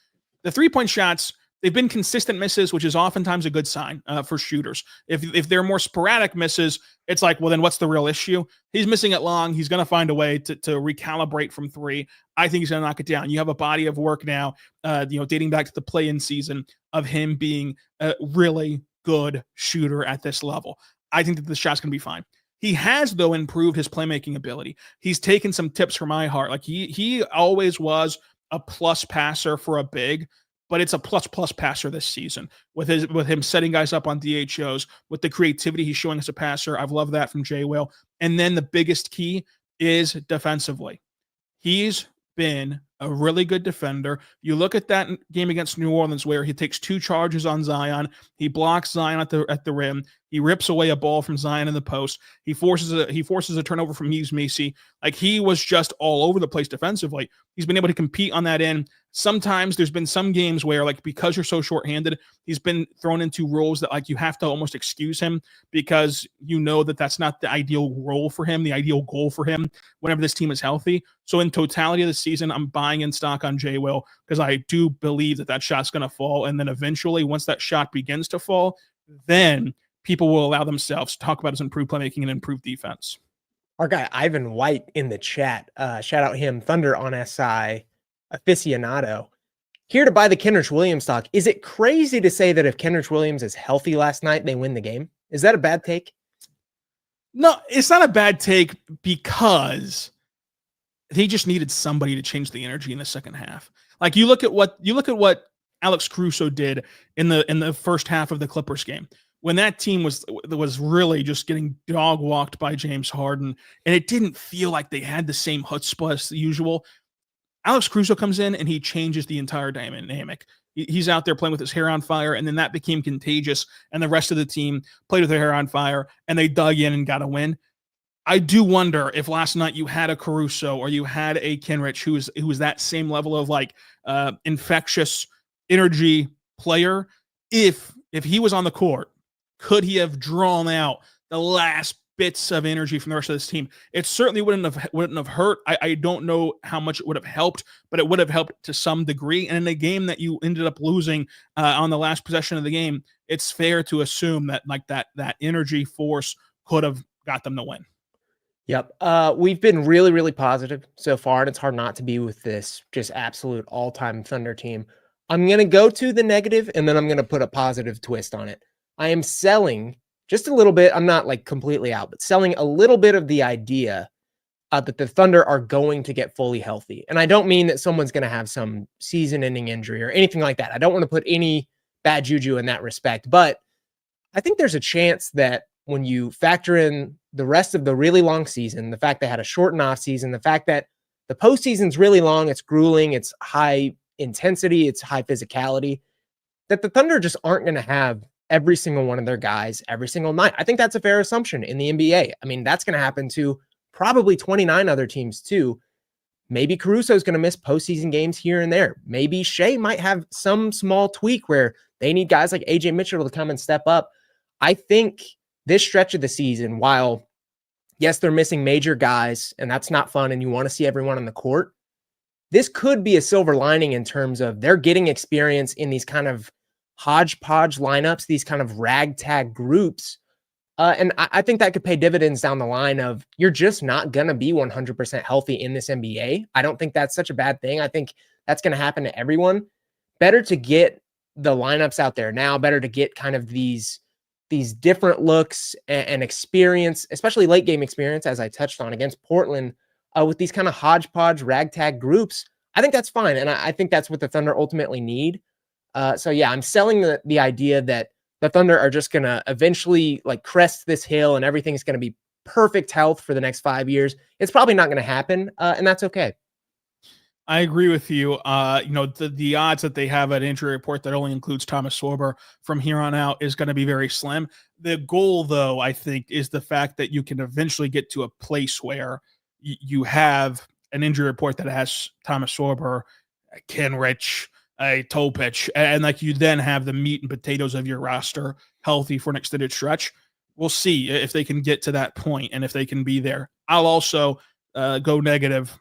The 3-point shots, they've been consistent misses, which is oftentimes a good sign for shooters. If they're more sporadic misses, it's like, well, then what's the real issue? He's missing it long. He's going to find a way to recalibrate from 3. I think he's going to knock it down. You have a body of work now, dating back to the play-in season of him being a really good shooter at this level. I think that the shot's going to be fine. He has, though, improved his playmaking ability. He's taken some tips from iHeart. Like he always was a plus passer for a big, but it's a plus passer this season with him setting guys up on DHOs, with the creativity he's showing as a passer. I've loved that from Jay Will. And then the biggest key is defensively. He's been a really good defender. You look at that game against New Orleans where he takes 2 charges on Zion. He blocks Zion at the rim. He rips away a ball from Zion in the post. He forces a turnover from Yves Macy. Like, he was just all over the place defensively. He's been able to compete on that end. Sometimes there's been some games where, like, because you're so shorthanded, he's been thrown into roles that, like, you have to almost excuse him because you know that that's not the ideal role for him, the ideal goal for him whenever this team is healthy. So in totality of the season, I'm buying in stock on Jay Will because I do believe that shot's going to fall. And then eventually, once that shot begins to fall, then people will allow themselves to talk about his improved playmaking and improved defense. Our guy Ivan White in the chat, shout out him, Thunder on SI aficionado. Here to buy the Kenrich Williams stock. Is it crazy to say that if Kenrich Williams is healthy last night, they win the game? Is that a bad take? No, it's not a bad take because he just needed somebody to change the energy in the second half. Like, you look at what Alex Caruso did in the first half of the Clippers game, when that team was really just getting dog walked by James Harden, and it didn't feel like they had the same chutzpah as the usual. Alex Caruso comes in and he changes the entire dynamic. He's out there playing with his hair on fire, and then that became contagious, and the rest of the team played with their hair on fire, and they dug in and got a win. I do wonder if last night you had a Caruso or you had a Kenrich who was that same level of infectious energy player. If he was on the court, could he have drawn out the last bits of energy from the rest of this team? It certainly wouldn't have hurt. I don't know how much it would have helped, but it would have helped to some degree. And in a game that you ended up losing on the last possession of the game, it's fair to assume that that energy force could have got them to win. Yep. We've been really, really positive so far, and it's hard not to be with this just absolute all-time Thunder team. I'm going to go to the negative, and then I'm going to put a positive twist on it. I am selling just a little bit. I'm not completely out, but selling a little bit of the idea that the Thunder are going to get fully healthy. And I don't mean that someone's going to have some season-ending injury or anything like that. I don't want to put any bad juju in that respect, but I think there's a chance that when you factor in the rest of the really long season, the fact they had a shortened off season, the fact that the postseason's really long, it's grueling, it's high intensity, it's high physicality, that the Thunder just aren't going to have every single one of their guys every single night. I think that's a fair assumption in the NBA. I mean, that's going to happen to probably 29 other teams too. Maybe Caruso is going to miss postseason games here and there. Maybe Shea might have some small tweak where they need guys like AJ Mitchell to come and step up. I think this stretch of the season, while yes, they're missing major guys and that's not fun and you want to see everyone on the court, this could be a silver lining in terms of they're getting experience in these kind of hodgepodge lineups, these kind of ragtag groups. And I think that could pay dividends down the line of you're just not going to be 100% healthy in this NBA. I don't think that's such a bad thing. I think that's going to happen to everyone. Better to get the lineups out there now, better to get kind of these different looks and experience, especially late game experience, as I touched on against Portland, with these kind of hodgepodge ragtag groups. I think that's fine. And I think that's what the Thunder ultimately need. So yeah, I'm selling the idea that the Thunder are just going to eventually crest this hill and everything's going to be perfect health for the next 5 years. It's probably not going to happen. And that's okay. I agree with you. The odds that they have an injury report that only includes Thomas Sorber from here on out is going to be very slim. The goal, though, I think, is the fact that you can eventually get to a place where you have an injury report that has Thomas Sorber, Kenrich, a Topic, and like you then have the meat and potatoes of your roster healthy for an extended stretch. We'll see if they can get to that point and if they can be there. I'll also go negative.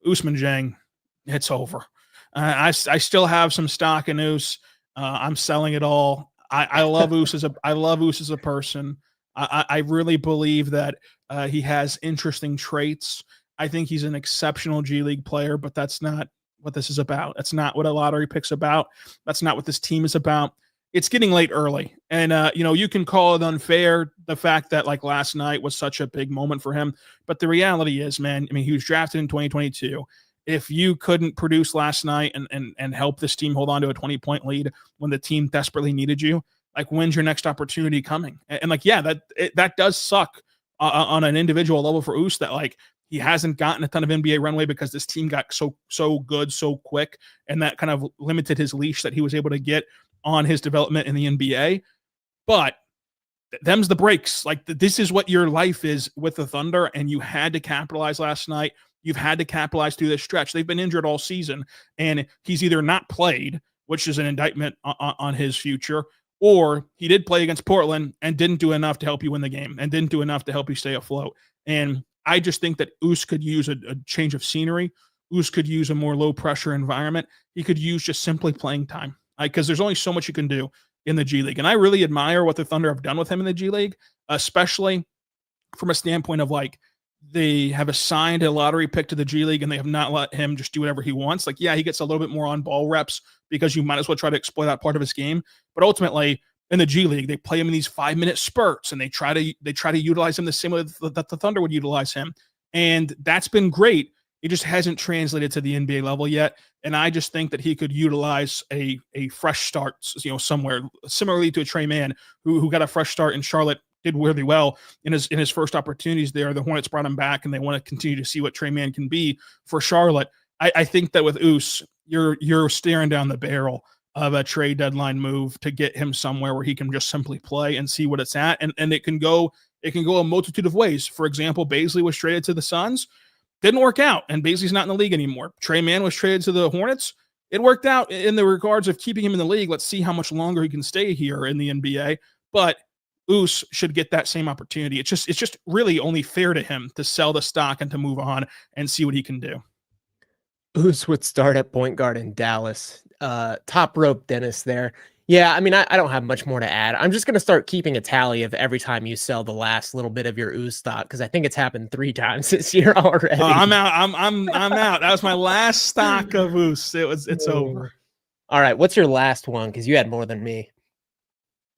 Usman Jang, it's over. I still have some stock in Us. I'm selling it all. I love Us as a person. I really believe that he has interesting traits. I think he's an exceptional G League player, but that's not what this is about. That's not what a lottery pick's about. That's not what this team is about. It's getting late early. And, you can call it unfair, the fact that like last night was such a big moment for him. But the reality is, man, I mean, he was drafted in 2022. If you couldn't produce last night and help this team hold on to a 20-point lead when the team desperately needed you, like when's your next opportunity coming? And like, yeah, that does suck on an individual level for Us, that like he hasn't gotten a ton of NBA runway because this team got so good so quick, and that kind of limited his leash that he was able to get on his development in the NBA. But them's the breaks. Like this is what your life is with the Thunder, and you had to capitalize last night. You've had to capitalize through this stretch. They've been injured all season, and he's either not played, which is an indictment on his future, or he did play against Portland and didn't do enough to help you win the game and didn't do enough to help you stay afloat. And I just think that Us could use a change of scenery. Us could use a more low pressure environment. He could use just simply playing time, because there's only so much you can do in the G League. And I really admire what the Thunder have done with him in the G League, especially from a standpoint of like, they have assigned a lottery pick to the G League and they have not let him just do whatever he wants. Like, yeah, he gets a little bit more on ball reps because you might as well try to exploit that part of his game. But ultimately, in the G League, they play him in these 5-minute spurts and they try to utilize him the same way that the Thunder would utilize him. And that's been great. It just hasn't translated to the NBA level yet. And I just think that he could utilize a fresh start, somewhere similarly to a Trey Mann who got a fresh start in Charlotte, did really well in his first opportunities there. The Hornets brought him back and they want to continue to see what Trey Mann can be for Charlotte. I think that with Us, you're staring down the barrel of a trade deadline move to get him somewhere where he can just simply play and see what it's at. And it can go a multitude of ways. For example, Bazley was traded to the Suns. Didn't work out, and Bazley's not in the league anymore. Trey Mann was traded to the Hornets. It worked out in the regards of keeping him in the league. Let's see how much longer he can stay here in the NBA. But Us should get that same opportunity. It's just really only fair to him to sell the stock and to move on and see what he can do. Us would start at point guard in Dallas. Top rope Dennis there. Yeah, I mean, I don't have much more to add. I'm just going to start keeping a tally of every time you sell the last little bit of your Us stock, because I think it's happened 3 times this year already. I'm out. I'm out. That was my last stock of Us. It's over. All right, what's your last one? Because you had more than me.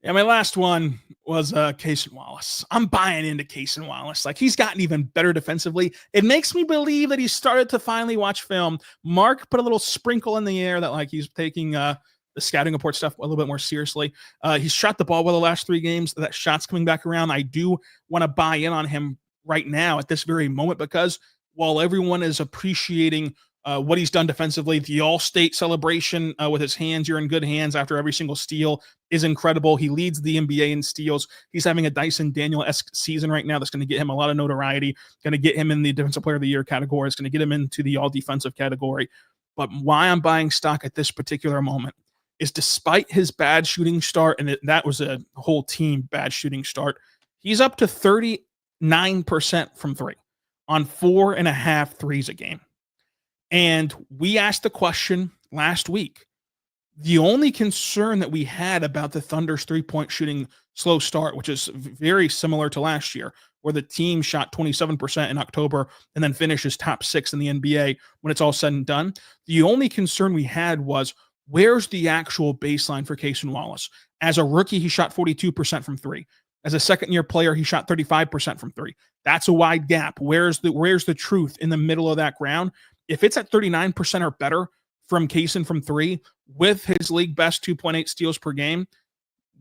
Yeah, my last one was Cason Wallace. I'm buying into Cason Wallace. Like, he's gotten even better defensively. It makes me believe that he started to finally watch film. Mark put a little sprinkle in the air that like he's taking the scouting report stuff a little bit more seriously. He's shot the ball well the last 3 games. That shot's coming back around. I do want to buy in on him right now at this very moment, because while everyone is appreciating what he's done defensively, the All-State celebration with his hands, you're in good hands after every single steal, is incredible. He leads the NBA in steals. He's having a Dyson Daniel-esque season right now that's going to get him a lot of notoriety, going to get him in the Defensive Player of the Year category. It's going to get him into the All-Defensive category. But why I'm buying stock at this particular moment is, despite his bad shooting start, and that was a whole team bad shooting start, he's up to 39% from 3 on 4.5 threes a game. And we asked the question last week. The only concern that we had about the Thunder's 3-point shooting slow start, which is very similar to last year, where the team shot 27% in October and then finishes top 6 in the NBA when it's all said and done. The only concern we had was, where's the actual baseline for Cason Wallace? As a rookie, he shot 42% from 3. As a second-year player, he shot 35% from 3. That's a wide gap. Where's the truth in the middle of that ground? If it's at 39% or better from Cason from 3, with his league best 2.8 steals per game,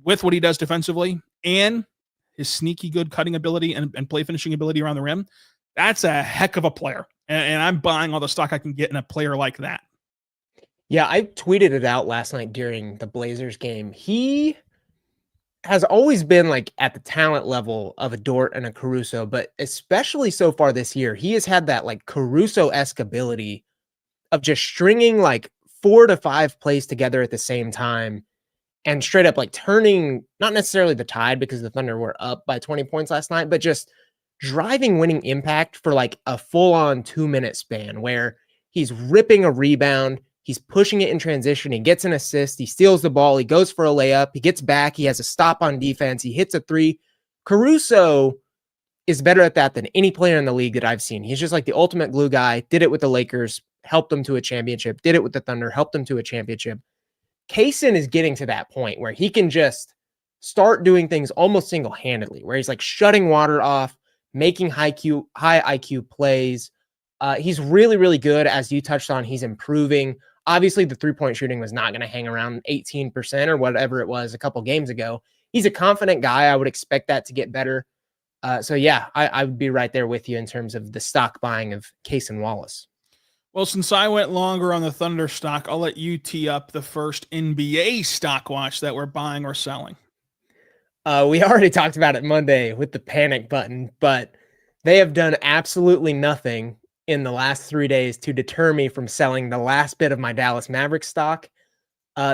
with what he does defensively, and his sneaky good cutting ability and play finishing ability around the rim, that's a heck of a player. and I'm buying all the stock I can get in a player like that. Yeah, I tweeted it out last night during the Blazers game. He has always been like at the talent level of a Dort and a Caruso, but especially so far this year, he has had that like Caruso-esque ability of just stringing like 4 to 5 plays together at the same time and straight up like turning, not necessarily the tide because the Thunder were up by 20 points last night, but just driving winning impact for like a full-on 2-minute span where he's ripping a rebound, he's pushing it in transition, he gets an assist, he steals the ball, he goes for a layup, he gets back, he has a stop on defense, he hits a 3. Caruso is better at that than any player in the league that I've seen. He's just like the ultimate glue guy, did it with the Lakers, helped them to a championship, did it with the Thunder, helped them to a championship. Kaysen is getting to that point where he can just start doing things almost single-handedly, where he's like shutting water off, making high IQ plays. He's really, really good. As you touched on, he's improving. Obviously, the three-point shooting was not going to hang around 18% or whatever it was a couple games ago. He's a confident guy. I would expect that to get better. So yeah, I would be right there with you in terms of the stock buying of Kaysen Wallace. Well, since I went longer on the Thunder stock, I'll let you tee up the first NBA stock watch that we're buying or selling. We already talked about it Monday with the panic button, but they have done absolutely nothing in the last 3 days to deter me from selling the last bit of my Dallas Mavericks stock.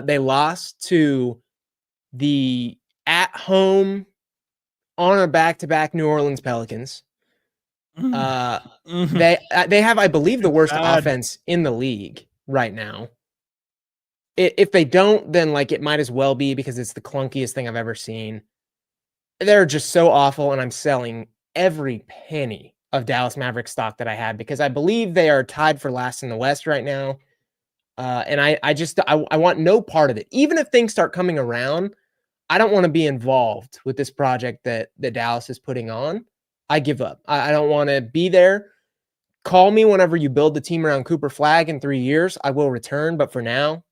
They lost to the at-home on a back-to-back New Orleans Pelicans. They have, I believe, the worst offense in the league right now. If they don't, then like it might as well be because it's the clunkiest thing I've ever seen. They're just so awful, and I'm selling every penny of Dallas Mavericks stock that I had because I believe they are tied for last in the West right now. And I want no part of it. Even if things start coming around, I don't want to be involved with this project that Dallas is putting on. I give up. I don't want to be there. Call me whenever you build the team around Cooper Flagg in 3 years. I will return, but for now,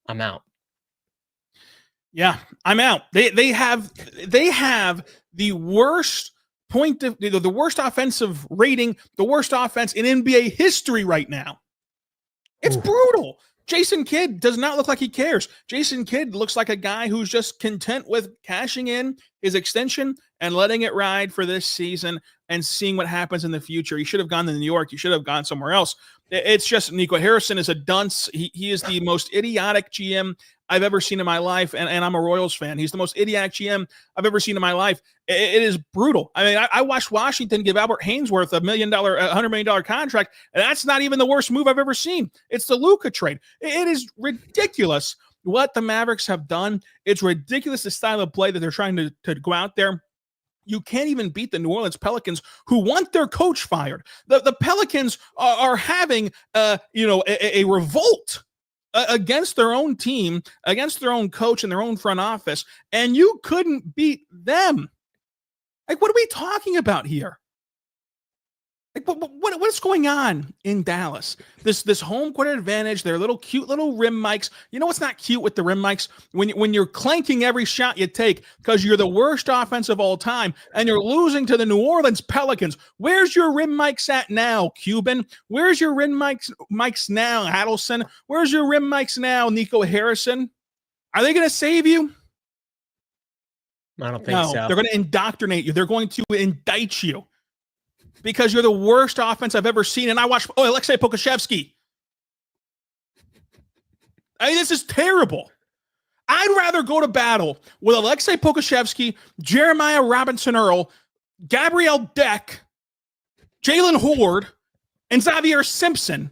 I'm out. Yeah, I'm out. They have the worst the worst offensive rating, the worst offense in NBA history right now. It's brutal. Jason Kidd does not look like he cares. Jason Kidd looks like a guy who's just content with cashing in his extension and letting it ride for this season and seeing what happens in the future. He should have gone to New York. He should have gone somewhere else. It's just Nico Harrison is a dunce. He is the most idiotic GM I've ever seen in my life, and I'm a Royals fan. He's the most idiotic GM I've ever seen in my life. It is brutal. I mean, I watched Washington give Albert Haynesworth $100 million contract, and that's not even the worst move I've ever seen. It's the Luka trade. It is ridiculous what the Mavericks have done. It's ridiculous the style of play that they're trying to go out there. You can't even beat the New Orleans Pelicans, who want their coach fired. The Pelicans are having a revolt against their own team, against their own coach and their own front office, and you couldn't beat them. Like, what are we talking about here? Like, what's going on in Dallas? This home court advantage, their little cute little rim mics. You know what's not cute with the rim mics? When you're clanking every shot you take because you're the worst offense of all time and you're losing to the New Orleans Pelicans. Where's your rim mics at now, Cuban? Where's your rim mics now, Adelson? Where's your rim mics now, Nico Harrison? Are they going to save you? I don't think so. They're going to indoctrinate you. They're going to indict you. Because you're the worst offense I've ever seen. And I watched Alexei Pokusevski. I mean, this is terrible. I'd rather go to battle with Alexei Pokusevski, Jeremiah Robinson-Earl, Gabriel Deck, Jalen Horde, and Xavier Simpson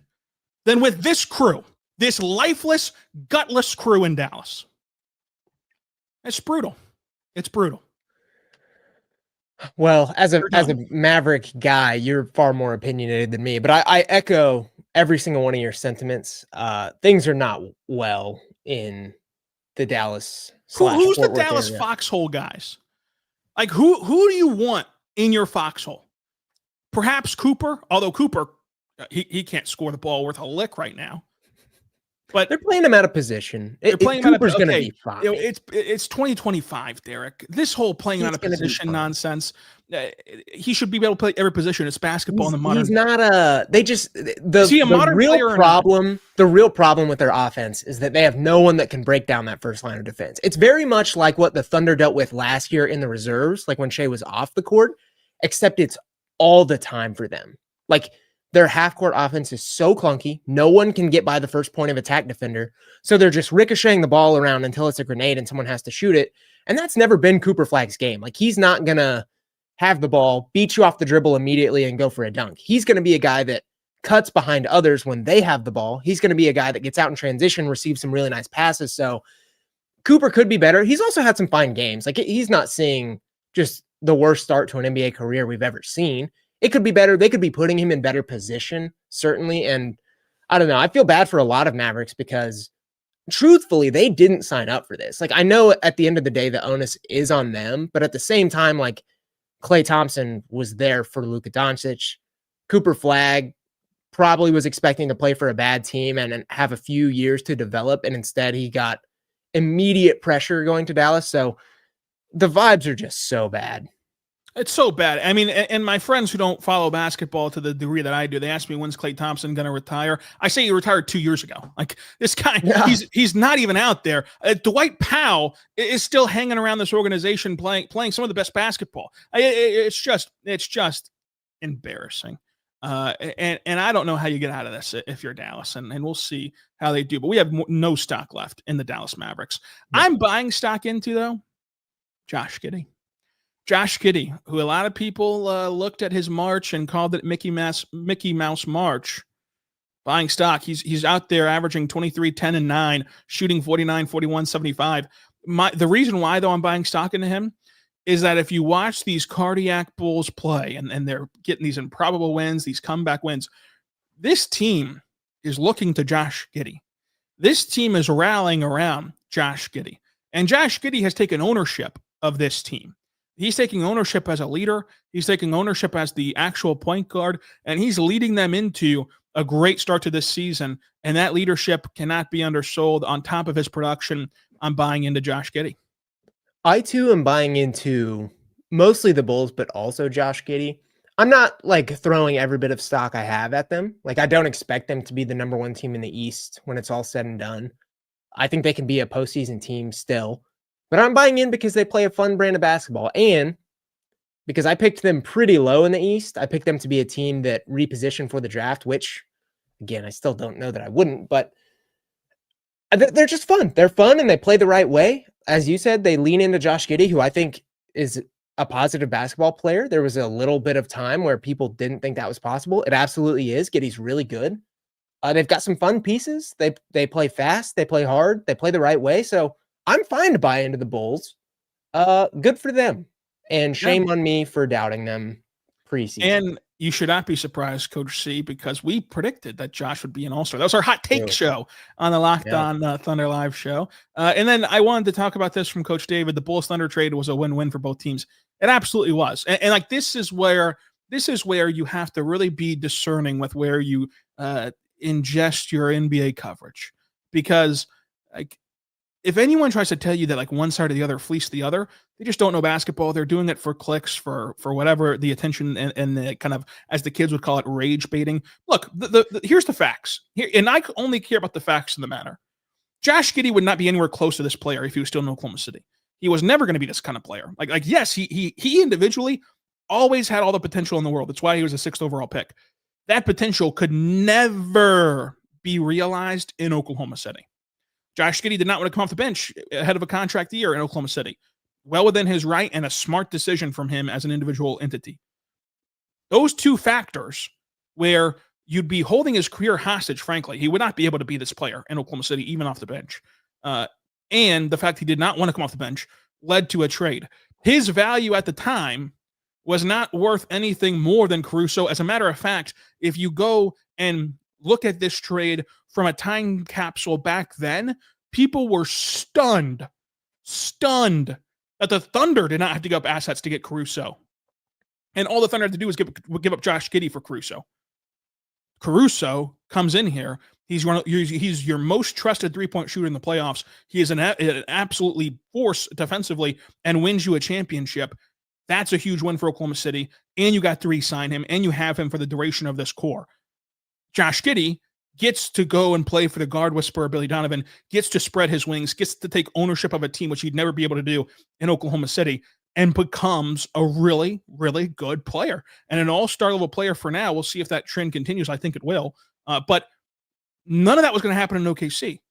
than with this crew, this lifeless, gutless crew in Dallas. It's brutal. It's brutal. Well, as a Maverick guy, you're far more opinionated than me, but I echo every single one of your sentiments. Things are not well in the Dallas. Who's the Dallas area. Foxhole guys? Like who do you want in your foxhole? Perhaps Cooper, although Cooper he can't score the ball worth a lick right now. But they're playing him out of position. they're playing him out of Cooper's going to okay. be fine. It's 2025, Derek. This whole playing out of position nonsense. He should be able to play every position. It's basketball in the modern. He's not they just the real problem with their offense is that they have no one that can break down that first line of defense. It's very much like what the Thunder dealt with last year in the reserves, like when Shea was off the court, except it's all the time for them. Like their half-court offense is so clunky. No one can get by the first point of attack defender. So they're just ricocheting the ball around until it's a grenade and someone has to shoot it. And that's never been Cooper Flagg's game. Like he's not going to have the ball, beat you off the dribble immediately and go for a dunk. He's going to be a guy that cuts behind others when they have the ball. He's going to be a guy that gets out in transition, receives some really nice passes. So Cooper could be better. He's also had some fine games. Like he's not seeing just the worst start to an NBA career we've ever seen. It could be better. They could be putting him in better position, certainly. And I don't know. I feel bad for a lot of Mavericks because truthfully, they didn't sign up for this. Like I know at the end of the day, the onus is on them, but at the same time, like Klay Thompson was there for Luka Doncic. Cooper Flagg probably was expecting to play for a bad team and have a few years to develop. And instead he got immediate pressure going to Dallas. So the vibes are just so bad. It's so bad. I mean, and my friends who don't follow basketball to the degree that I do, they ask me, when's Klay Thompson going to retire? I say he retired 2 years ago. Like this guy, he's not even out there. Dwight Powell is still hanging around this organization playing some of the best basketball. It's just embarrassing. And I don't know how you get out of this if you're Dallas, and we'll see how they do. But we have no stock left in the Dallas Mavericks. Yeah. I'm buying stock into, though, Josh Giddy. Josh Giddy, who a lot of people looked at his March and called it Mickey Mouse March. Buying stock. He's out there averaging 23, 10, and 9, shooting 49, 41, 75. The reason why, though, I'm buying stock into him is that if you watch these cardiac Bulls play and they're getting these improbable wins, these comeback wins, this team is looking to Josh Giddy. This team is rallying around Josh Giddy. And Josh Giddy has taken ownership of this team. He's taking ownership as a leader. He's taking ownership as the actual point guard, and he's leading them into a great start to this season. And that leadership cannot be undersold. On top of his production, I'm buying into Josh Giddy. I, too, am buying into mostly the Bulls, but also Josh Giddy. I'm not like throwing every bit of stock I have at them. Like I don't expect them to be the number one team in the East when it's all said and done. I think they can be a postseason team still. But I'm buying in because they play a fun brand of basketball. And because I picked them pretty low in the East, I picked them to be a team that repositioned for the draft, which, again, I still don't know that I wouldn't. But they're just fun. They're fun and they play the right way. As you said, they lean into Josh Giddy, who I think is a positive basketball player. There was a little bit of time where people didn't think that was possible. It absolutely is. Giddy's really good. They've got some fun pieces. They play fast. They play hard. They play the right way. So I'm fine to buy into the Bulls. Good for them. And shame on me for doubting them preseason. And you should not be surprised, Coach C, because we predicted that Josh would be an all-star. That was our hot take show on the Locked On Thunder Live show. And then I wanted to talk about this from Coach David. The Bulls-Thunder trade was a win-win for both teams. It absolutely was. And like this is where you have to really be discerning with where you ingest your NBA coverage. Because like, if anyone tries to tell you that like one side or the other fleeced the other, they just don't know basketball. They're doing it for clicks, for whatever the attention and the kind of, as the kids would call it, rage baiting. Look, here's the facts. Here, and I only care about the facts of the matter. Josh Giddy would not be anywhere close to this player if he was still in Oklahoma City. He was never going to be this kind of player. Like yes, he individually always had all the potential in the world. That's why he was a 6th overall pick. That potential could never be realized in Oklahoma City. Josh Giddy did not want to come off the bench ahead of a contract year in Oklahoma City. Well within his right and a smart decision from him as an individual entity. Those two factors where you'd be holding his career hostage, frankly, he would not be able to be this player in Oklahoma City, even off the bench. And the fact he did not want to come off the bench led to a trade. His value at the time was not worth anything more than Caruso. As a matter of fact, if you go and look at this trade from a time capsule back then, people were stunned that the Thunder did not have to give up assets to get Caruso. And all the Thunder had to do was give up Josh Giddy for Caruso. Caruso comes in here. He's your most trusted 3-point shooter in the playoffs. He is an absolutely force defensively and wins you a championship. That's a huge win for Oklahoma City. And you got to re-sign him, and you have him for the duration of this core. Josh Giddy gets to go and play for the guard whisperer Billy Donovan, gets to spread his wings, gets to take ownership of a team, which he'd never be able to do in Oklahoma City, and becomes a really, really good player. And an all-star level player for now. We'll see if that trend continues. I think it will. But none of that was going to happen in OKC.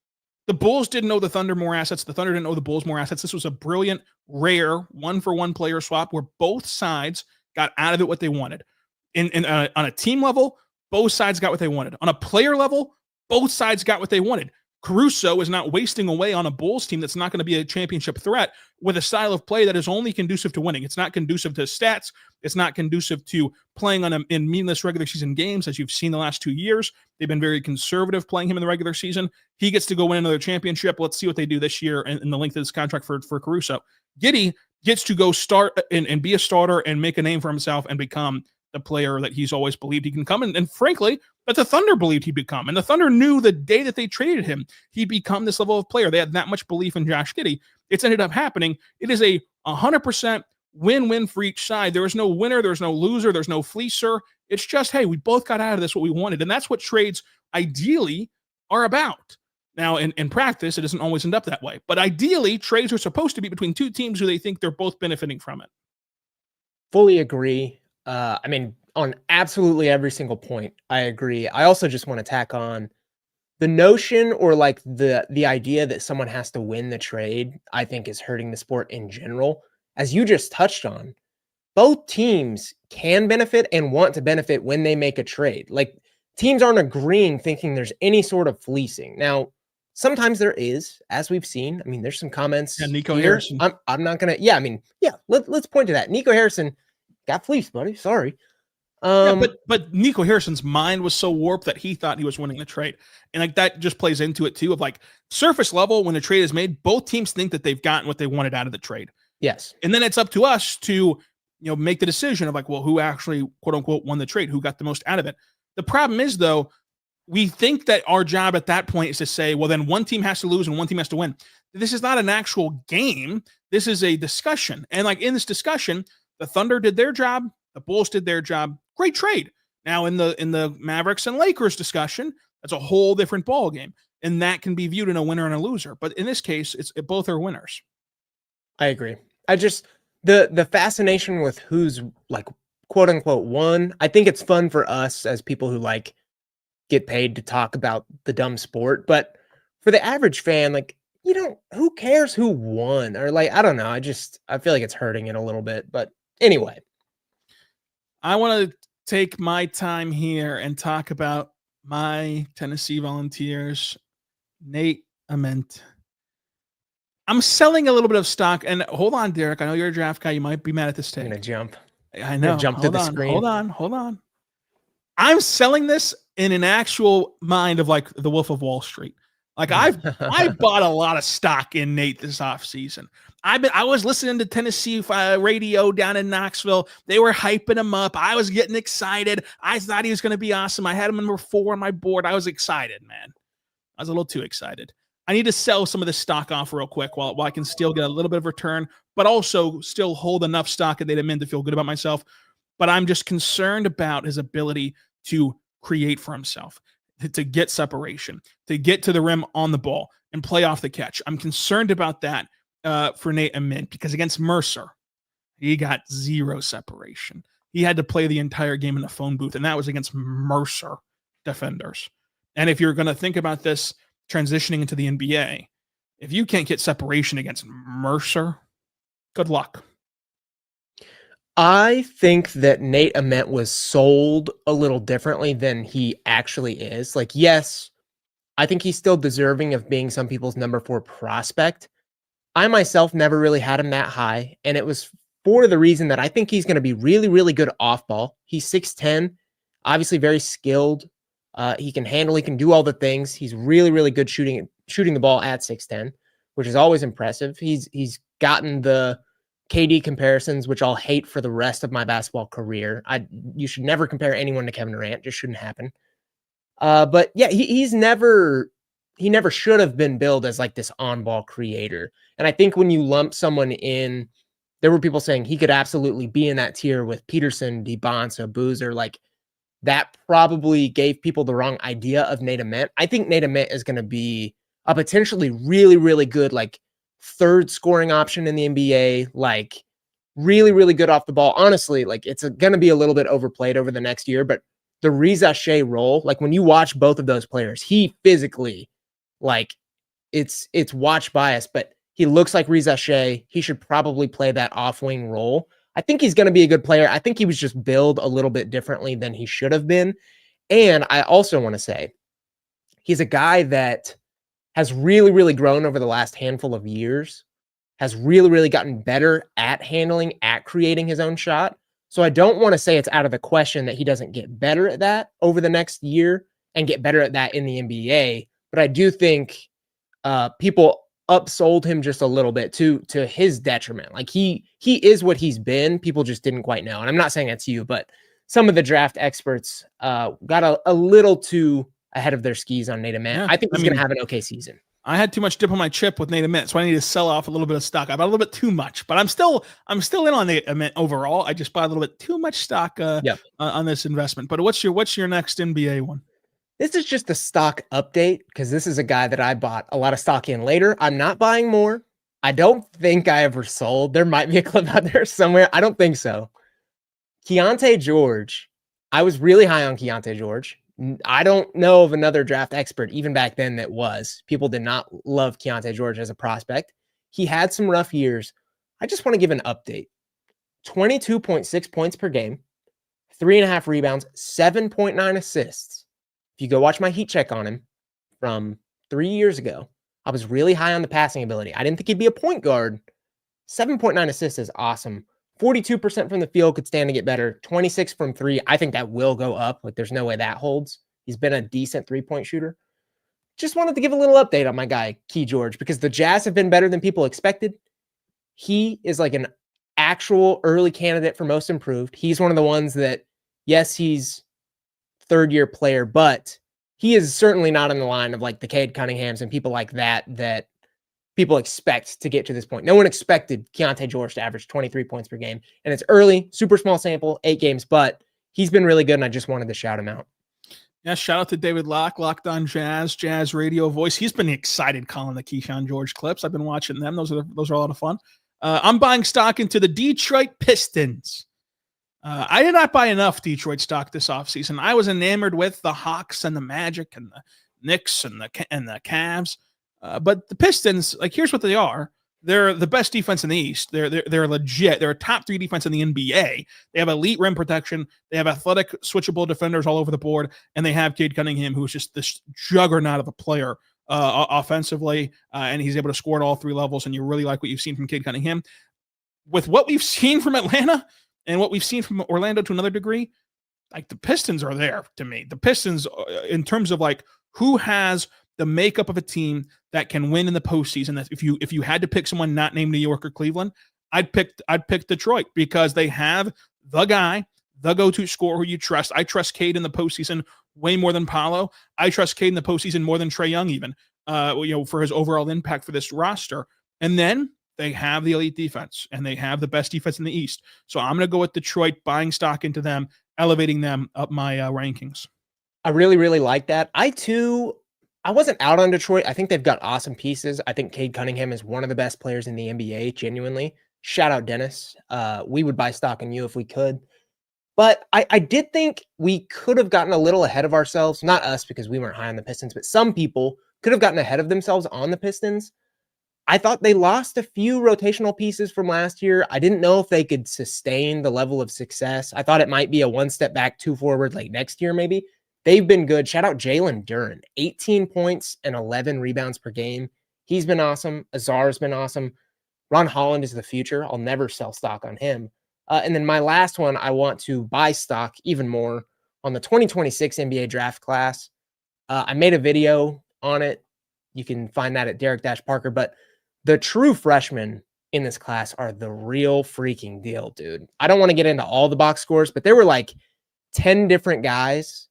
The Bulls didn't owe the Thunder more assets. The Thunder didn't owe the Bulls more assets. This was a brilliant, rare, one-for-one player swap where both sides got out of it what they wanted. On a team level, both sides got what they wanted. On a player level, both sides got what they wanted. Caruso is not wasting away on a Bulls team that's not going to be a championship threat with a style of play that is only conducive to winning. It's not conducive to stats. It's not conducive to playing in meaningless regular season games, as you've seen the last 2 years. They've been very conservative playing him in the regular season. He gets to go win another championship. Let's see what they do this year in the length of this contract for Caruso. Giddy gets to go start and be a starter and make a name for himself and become the player that he's always believed he can come. And frankly, that the Thunder believed he'd become. And the Thunder knew the day that they traded him, he'd become this level of player. They had that much belief in Josh Giddy. It's ended up happening. It is a 100% win-win for each side. There is no winner. There's no loser. There's no fleecer. It's just, hey, we both got out of this what we wanted. And that's what trades ideally are about. Now, in practice, it doesn't always end up that way. But ideally, trades are supposed to be between two teams who they think they're both benefiting from it. Fully agree. On absolutely every single point, I agree. I also just want to tack on the notion or like the idea that someone has to win the trade, I think is hurting the sport in general. As you just touched on, both teams can benefit and want to benefit when they make a trade. Like teams aren't agreeing thinking there's any sort of fleecing. Now, sometimes there is, as we've seen. I mean, there's some comments. Yeah, Nico here. Harrison. I'm not going to, let's point to that. Nico Harrison got fleeced, buddy. Sorry. But Nico Harrison's mind was so warped that he thought he was winning the trade. And like that just plays into it too, of like surface level, when the trade is made, both teams think that they've gotten what they wanted out of the trade. Yes. And then it's up to us to, make the decision of like, well, who actually quote unquote won the trade, who got the most out of it. The problem is though, we think that our job at that point is to say, well, then one team has to lose and one team has to win. This is not an actual game. This is a discussion. And like in this discussion, the Thunder did their job. The Bulls did their job. Great trade. Now in the Mavericks and Lakers discussion, that's a whole different ball game, and that can be viewed in a winner and a loser. But in this case, both are winners. I agree. I just the fascination with who's like quote unquote won. I think it's fun for us as people who like get paid to talk about the dumb sport, but for the average fan, like who cares who won or like I don't know. I feel like it's hurting it a little bit. But anyway, I want to take my time here and talk about my Tennessee Volunteers, Nate Ament. I'm selling a little bit of stock, and hold on, Derek. I know you're a draft guy. You might be mad at this take. I'm gonna jump. I know. Jump to the screen. Hold on. I'm selling this in an actual mind of like the Wolf of Wall Street. Like I bought a lot of stock in Nate this offseason. I was listening to Tennessee radio down in Knoxville. They were hyping him up. I was getting excited. I thought he was going to be awesome. I had him number 4 on my board. I was excited, man. I was a little too excited. I need to sell some of this stock off real quick while I can still get a little bit of return, but also still hold enough stock at Nate Ament to feel good about myself. But I'm just concerned about his ability to create for himself, to get separation, to get to the rim on the ball and play off the catch. I'm concerned about that for Nate Ament because against Mercer, he got 0 separation. He had to play the entire game in the phone booth, and that was against Mercer defenders. And if you're going to think about this transitioning into the NBA, if you can't get separation against Mercer, good luck. I think that Nate Ament was sold a little differently than he actually is. Like, yes, I think he's still deserving of being some people's number 4 prospect. I myself never really had him that high, and it was for the reason that I think he's going to be really, really good off ball. He's 6'10", obviously very skilled. He can handle, he can do all the things. He's really, really good shooting the ball at 6'10", which is always impressive. He's gotten the KD comparisons, which I'll hate for the rest of my basketball career. You should never compare anyone to Kevin Durant. Just shouldn't happen. But yeah, he never should have been billed as like this on-ball creator. And I think when you lump someone in, there were people saying he could absolutely be in that tier with Peterson, DeBonsa, Boozer. Like that probably gave people the wrong idea of Nate Ament. I think Nate Ament is going to be a potentially really, really good, like third scoring option in the NBA. Like really, really good off the ball. Honestly, like it's going to be a little bit overplayed over the next year, but the Riza Shea role, like when you watch both of those players, he physically, like it's watch bias, but he looks like Riza Shea. He should probably play that off-wing role. I think he's going to be a good player. I think he was just billed a little bit differently than he should have been. And I also want to say he's a guy that has really, really grown over the last handful of years, has really, really gotten better at handling, at creating his own shot. So I don't want to say it's out of the question that he doesn't get better at that over the next year and get better at that in the NBA. But I do think people upsold him just a little bit to his detriment. Like he is what he's been. People just didn't quite know. And I'm not saying that's you, but some of the draft experts got a little too ahead of their skis on Nate Ament. Yeah, I think he's going to have an okay season. I had too much dip on my chip with Nate Ament, so I need to sell off a little bit of stock. I bought a little bit too much, but I'm still in on Nate Ament overall. I just bought a little bit too much stock on this investment. But what's your next NBA one? This is just a stock update because this is a guy that I bought a lot of stock in later. I'm not buying more. I don't think I ever sold. There might be a clip out there somewhere. I don't think so. Keontae George. I was really high on Keontae George. I don't know of another draft expert, even back then, that was. People did not love Keontae George as a prospect. He had some rough years. I just want to give an update. 22.6 points per game, 3.5 rebounds, 7.9 assists. If you go watch my heat check on him from 3 years ago, I was really high on the passing ability. I didn't think he'd be a point guard. 7.9 assists is awesome. 42% from the field, could stand to get better. 26 from three. I think that will go up. Like there's no way that holds. He's been a decent 3-point shooter. Just wanted to give a little update on my guy, Key George, because the Jazz have been better than people expected. He is like an actual early candidate for most improved. He's one of the ones that, yes, he's third-year player, but he is certainly not in the line of like the Cade Cunninghams and people like that people expect to get to this point. No one expected Keontae George to average 23 points per game. And it's early, super small sample, 8 games, but he's been really good, and I just wanted to shout him out. Yeah, shout out to David Locke, Locked On Jazz radio voice. He's been excited calling the Keyshawn George clips. I've been watching them. Those are a lot of fun. I'm buying stock into the Detroit Pistons. I did not buy enough Detroit stock this offseason. I was enamored with the Hawks and the Magic and the Knicks and the Cavs. But the Pistons, like, here's what they are. They're the best defense in the East. They're legit. They're a top 3 defense in the NBA. They have elite rim protection. They have athletic, switchable defenders all over the board, and they have Cade Cunningham, who's just this juggernaut of a player offensively, and he's able to score at all 3 levels. And you really like what you've seen from Cade Cunningham. With what we've seen from Atlanta and what we've seen from Orlando to another degree, like the Pistons are there to me. The Pistons, in terms of like who has the makeup of a team that can win in the postseason. That if you had to pick someone not named New York or Cleveland, I'd pick Detroit because they have the guy, the go-to scorer who you trust. I trust Cade in the postseason way more than Paolo. I trust Cade in the postseason more than Trae Young even. For his overall impact for this roster. And then they have the elite defense, and they have the best defense in the East. So I'm going to go with Detroit, buying stock into them, elevating them up my rankings. I really, really like that. I wasn't out on Detroit. I think they've got awesome pieces. I think Cade Cunningham is one of the best players in the NBA, genuinely. Shout out Dennis. We would buy stock in you if we could. But I did think we could have gotten a little ahead of ourselves. Not us, because we weren't high on the Pistons, but some people could have gotten ahead of themselves on the Pistons. I thought they lost a few rotational pieces from last year. I didn't know if they could sustain the level of success. I thought it might be a 1 step back, 2 forward, like next year maybe. They've been good. Shout out Jalen Duren, 18 points and 11 rebounds per game. He's been awesome. Azar's been awesome. Ron Holland is the future. I'll never sell stock on him. And then my last one, I want to buy stock even more on the 2026 NBA draft class. I made a video on it. You can find that at Derek-Parker. But the true freshmen in this class are the real freaking deal, dude. I don't want to get into all the box scores, but there were like 10 different guys,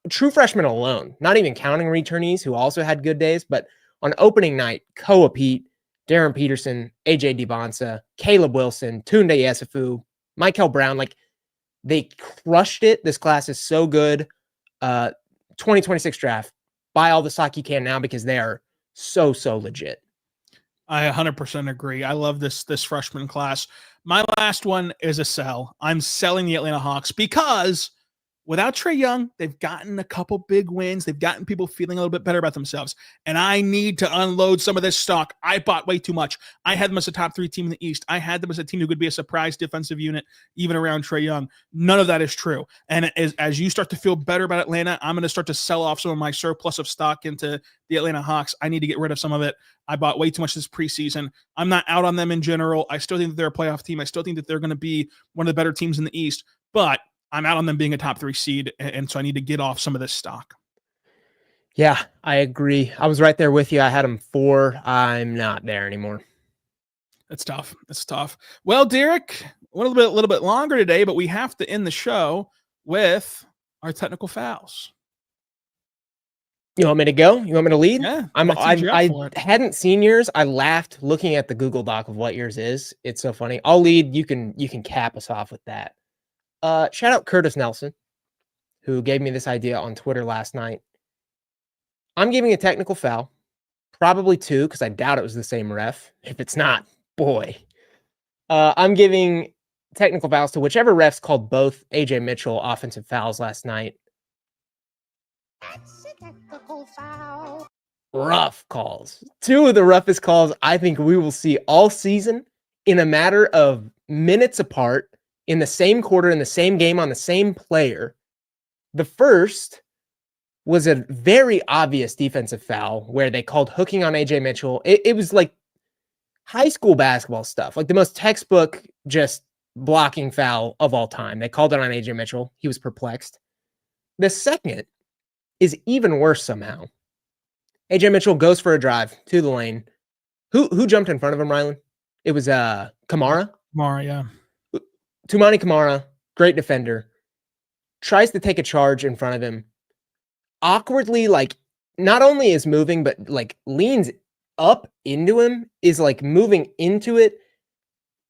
true freshmen alone, not even counting returnees who also had good days, but on opening night, Koa Pete, Darren Peterson, AJ DeBonsa, Caleb Wilson, Tunde Yesufu, Michael Brown, like they crushed it. This class is so good. 2026 draft, buy all the stock you can now because they are so legit. I 100% agree. I love this freshman class. My last one is a sell. I'm selling the Atlanta Hawks because without Trae Young, they've gotten a couple big wins. They've gotten people feeling a little bit better about themselves. And I need to unload some of this stock. I bought way too much. I had them as a top 3 team in the East. I had them as a team who could be a surprise defensive unit, even around Trae Young. None of that is true. And as you start to feel better about Atlanta, I'm going to start to sell off some of my surplus of stock into the Atlanta Hawks. I need to get rid of some of it. I bought way too much this preseason. I'm not out on them in general. I still think that they're a playoff team. I still think that they're going to be one of the better teams in the East. But I'm out on them being a top 3 seed, and so I need to get off some of this stock. Yeah, I agree. I was right there with you. I had them 4. I'm not there anymore. It's tough. It's tough. Well, Derek, a little bit longer today, but we have to end the show with our technical fouls. You want me to go? You want me to lead? Yeah. I hadn't seen yours. I laughed looking at the Google Doc of what yours is. It's so funny. I'll lead. You can cap us off with that. Shout out Curtis Nelson, who gave me this idea on Twitter last night. I'm giving a technical foul, probably 2, because I doubt it was the same ref. If it's not, boy. I'm giving technical fouls to whichever refs called both AJ Mitchell offensive fouls last night. That's a technical foul. Rough calls. 2 of the roughest calls I think we will see all season in a matter of minutes apart, in the same quarter, in the same game, on the same player. The first was a very obvious defensive foul where they called hooking on AJ Mitchell. It was like high school basketball stuff, like the most textbook just blocking foul of all time. They called it on AJ Mitchell. He was perplexed. The second is even worse somehow. AJ Mitchell goes for a drive to the lane. Who jumped in front of him, Rylan? It was Kamara. Kamara, yeah. Toumani Kamara, great defender, tries to take a charge in front of him. Awkwardly, like, not only is moving, but like leans up into him, is like moving into it.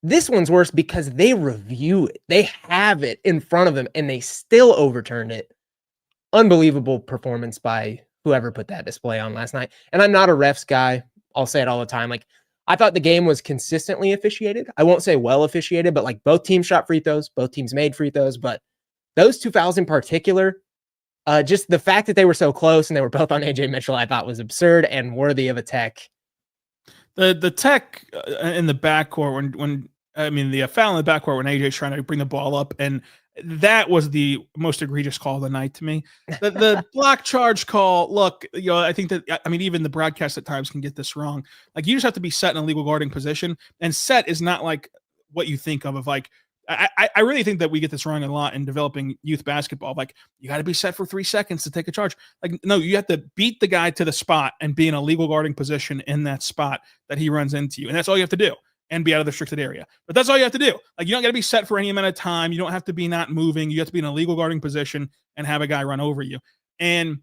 This one's worse because they review it. They have it in front of them and they still overturned it. Unbelievable performance by whoever put that display on last night. And I'm not a refs guy. I'll say it all the time. Like, I thought the game was consistently officiated. I won't say well officiated, but like both teams shot free throws, both teams made free throws. But those 2 fouls in particular, just the fact that they were so close and they were both on AJ Mitchell, I thought was absurd and worthy of a tech. The tech in the backcourt the foul in the backcourt when AJ's trying to bring the ball up, and that was the most egregious call of the night to me. The block charge call, look, I think that, even the broadcast at times can get this wrong. Like, you just have to be set in a legal guarding position, and set is not like what you think of like, I really think that we get this wrong a lot in developing youth basketball. Like, you got to be set for 3 seconds to take a charge. Like, no, you have to beat the guy to the spot and be in a legal guarding position in that spot that he runs into you. And that's all you have to do, and be out of the restricted area. But that's all you have to do. Like, you don't got to be set for any amount of time. You don't have to be not moving. You have to be in a legal guarding position and have a guy run over you. And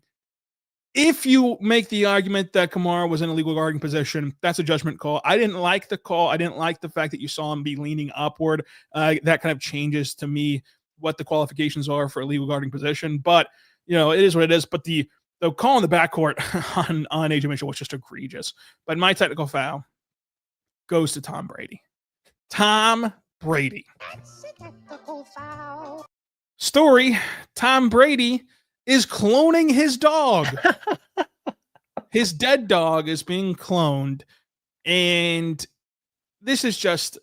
if you make the argument that Kamara was in a legal guarding position, that's a judgment call. I didn't like the call. I didn't like the fact that you saw him be leaning upward. That kind of changes to me what the qualifications are for a legal guarding position. But, it is what it is. But the call in the backcourt on AJ Mitchell was just egregious. But my technical foul goes to Tom Brady. Tom Brady. That's a technical foul. Story: Tom Brady is cloning his dog. His dead dog is being cloned, and this is just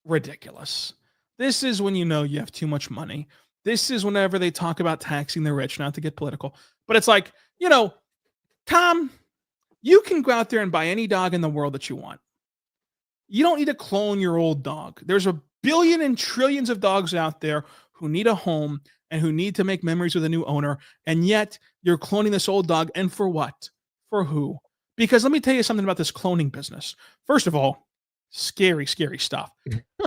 ridiculous. This is when you have too much money. This is whenever they talk about taxing the rich, not to get political, but it's like, Tom, you can go out there and buy any dog in the world that you want. You don't need to clone your old dog. There's a billion and trillions of dogs out there who need a home and who need to make memories with a new owner. And yet you're cloning this old dog. And for what? For who? Because let me tell you something about this cloning business. First of all, scary, scary stuff.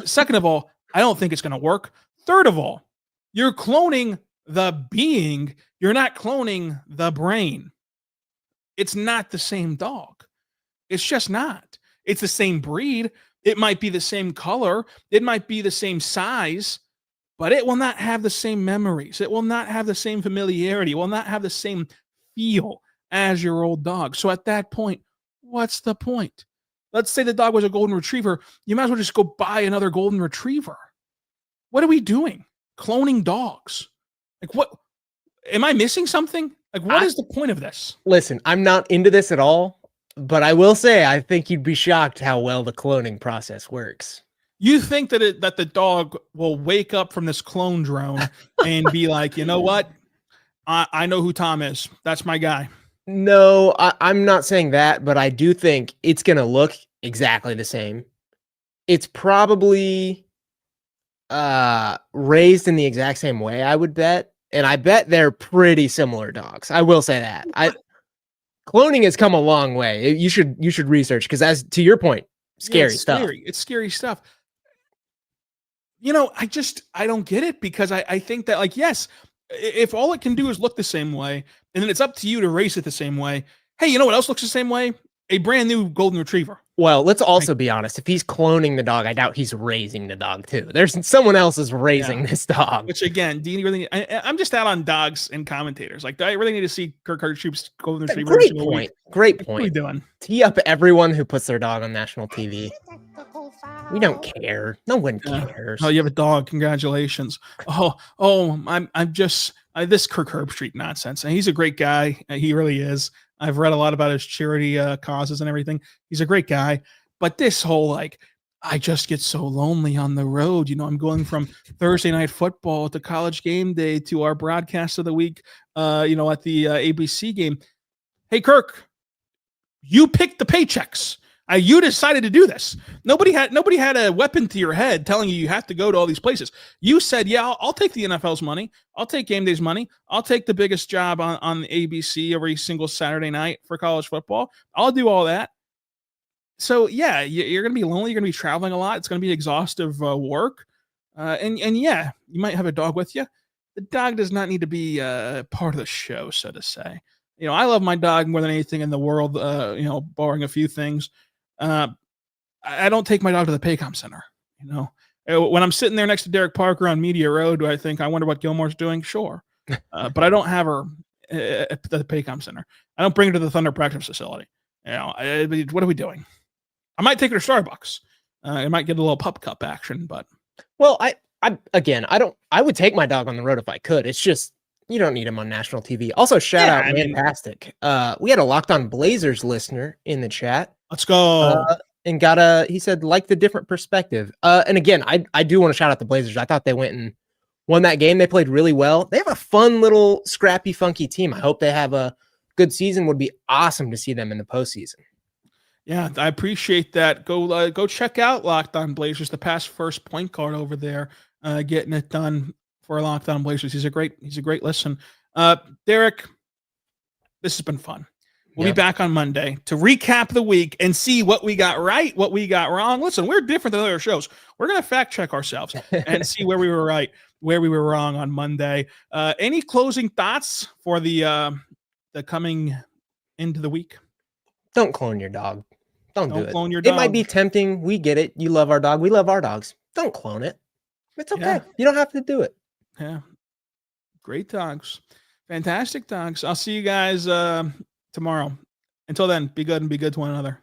Second of all, I don't think it's going to work. Third of all, you're cloning the being. You're not cloning the brain. It's not the same dog. It's just not. It's the same breed. It might be the same color. It might be the same size, but it will not have the same memories. It will not have the same familiarity. It will not have the same feel as your old dog. So at that point, what's the point? Let's say the dog was a golden retriever. You might as well just go buy another golden retriever. What are we doing? Cloning dogs. Like, what? Am I missing something? Like, what is the point of this? Listen, I'm not into this at all, but I will say I think you'd be shocked how well the cloning process works. You think that that the dog will wake up from this clone drone and be like, you know what? I know who Tom is. That's my guy. No, I'm not saying that, but I do think it's going to look exactly the same. It's probably raised in the exact same way, I would bet. And I bet they're pretty similar dogs. I will say that. Cloning has come a long way. You should research, because, as to your point, scary stuff. It's scary stuff. You know, I don't get it, because I think that, like, yes, if all it can do is look the same way, and then it's up to you to race it the same way. Hey, you know what else looks the same way? A brand new golden retriever. Well, let's also be honest. If he's cloning the dog, I doubt he's raising the dog too. There's someone else is raising this dog. Which, again, do you really? I'm just out on dogs and commentators. Like, do I really need to see Kirk Herbstreit's golden retriever? Great point. Great point. What are we doing? Tee up everyone who puts their dog on national TV. We don't care. No one cares. Oh, you have a dog. Congratulations. I'm just this Kirk Herbstreit nonsense. And he's a great guy. He really is. I've read a lot about his charity causes and everything. He's a great guy. But this whole, like, I just get so lonely on the road. You know, I'm going from Thursday night football to College Game Day to our broadcast of the week, at the ABC game. Hey, Kirk, you picked the paychecks. You decided to do this. Nobody had a weapon to your head telling you have to go to all these places. You said, yeah, I'll take the NFL's money. I'll take Game Day's money. I'll take the biggest job on ABC every single Saturday night for college football. I'll do all that. So, yeah, you're going to be lonely. You're going to be traveling a lot. It's going to be exhaustive work. And yeah, you might have a dog with you. The dog does not need to be part of the show, so to say. You know, I love my dog more than anything in the world, barring a few things. I don't take my dog to the Paycom Center. You know, when I'm sitting there next to Derek Parker on Media Road, do I think, I wonder what Gilmore's doing? Sure. But I don't have her at the Paycom Center. I don't bring her to the Thunder practice facility. You know, what are we doing? I might take her to Starbucks. I might get a little pup cup action, but. Well, I would take my dog on the road if I could. It's just, you don't need him on national TV. Also, shout out Fantastic. We had a Locked On Blazers listener in the chat. Let's go. And he said, like the different perspective. And again, I do want to shout out the Blazers. I thought they went and won that game. They played really well. They have a fun little scrappy, funky team. I hope they have a good season. Would be awesome to see them in the postseason. Yeah, I appreciate that. Go check out Locked On Blazers, the past first point guard over there, getting it done for Locked On Blazers. He's a great listen. Derek, this has been fun. We'll be back on Monday to recap the week and see what we got right, what we got wrong. Listen, we're different than other shows. We're going to fact check ourselves and see where we were right, where we were wrong on Monday. Any closing thoughts for the coming into the week? Don't clone your dog. Don't do it. Clone your dog. It might be tempting. We get it. You love our dog. We love our dogs. Don't clone it. It's okay. Yeah. You don't have to do it. Yeah. Great dogs. Fantastic dogs. I'll see you guys tomorrow. Until then, be good and be good to one another.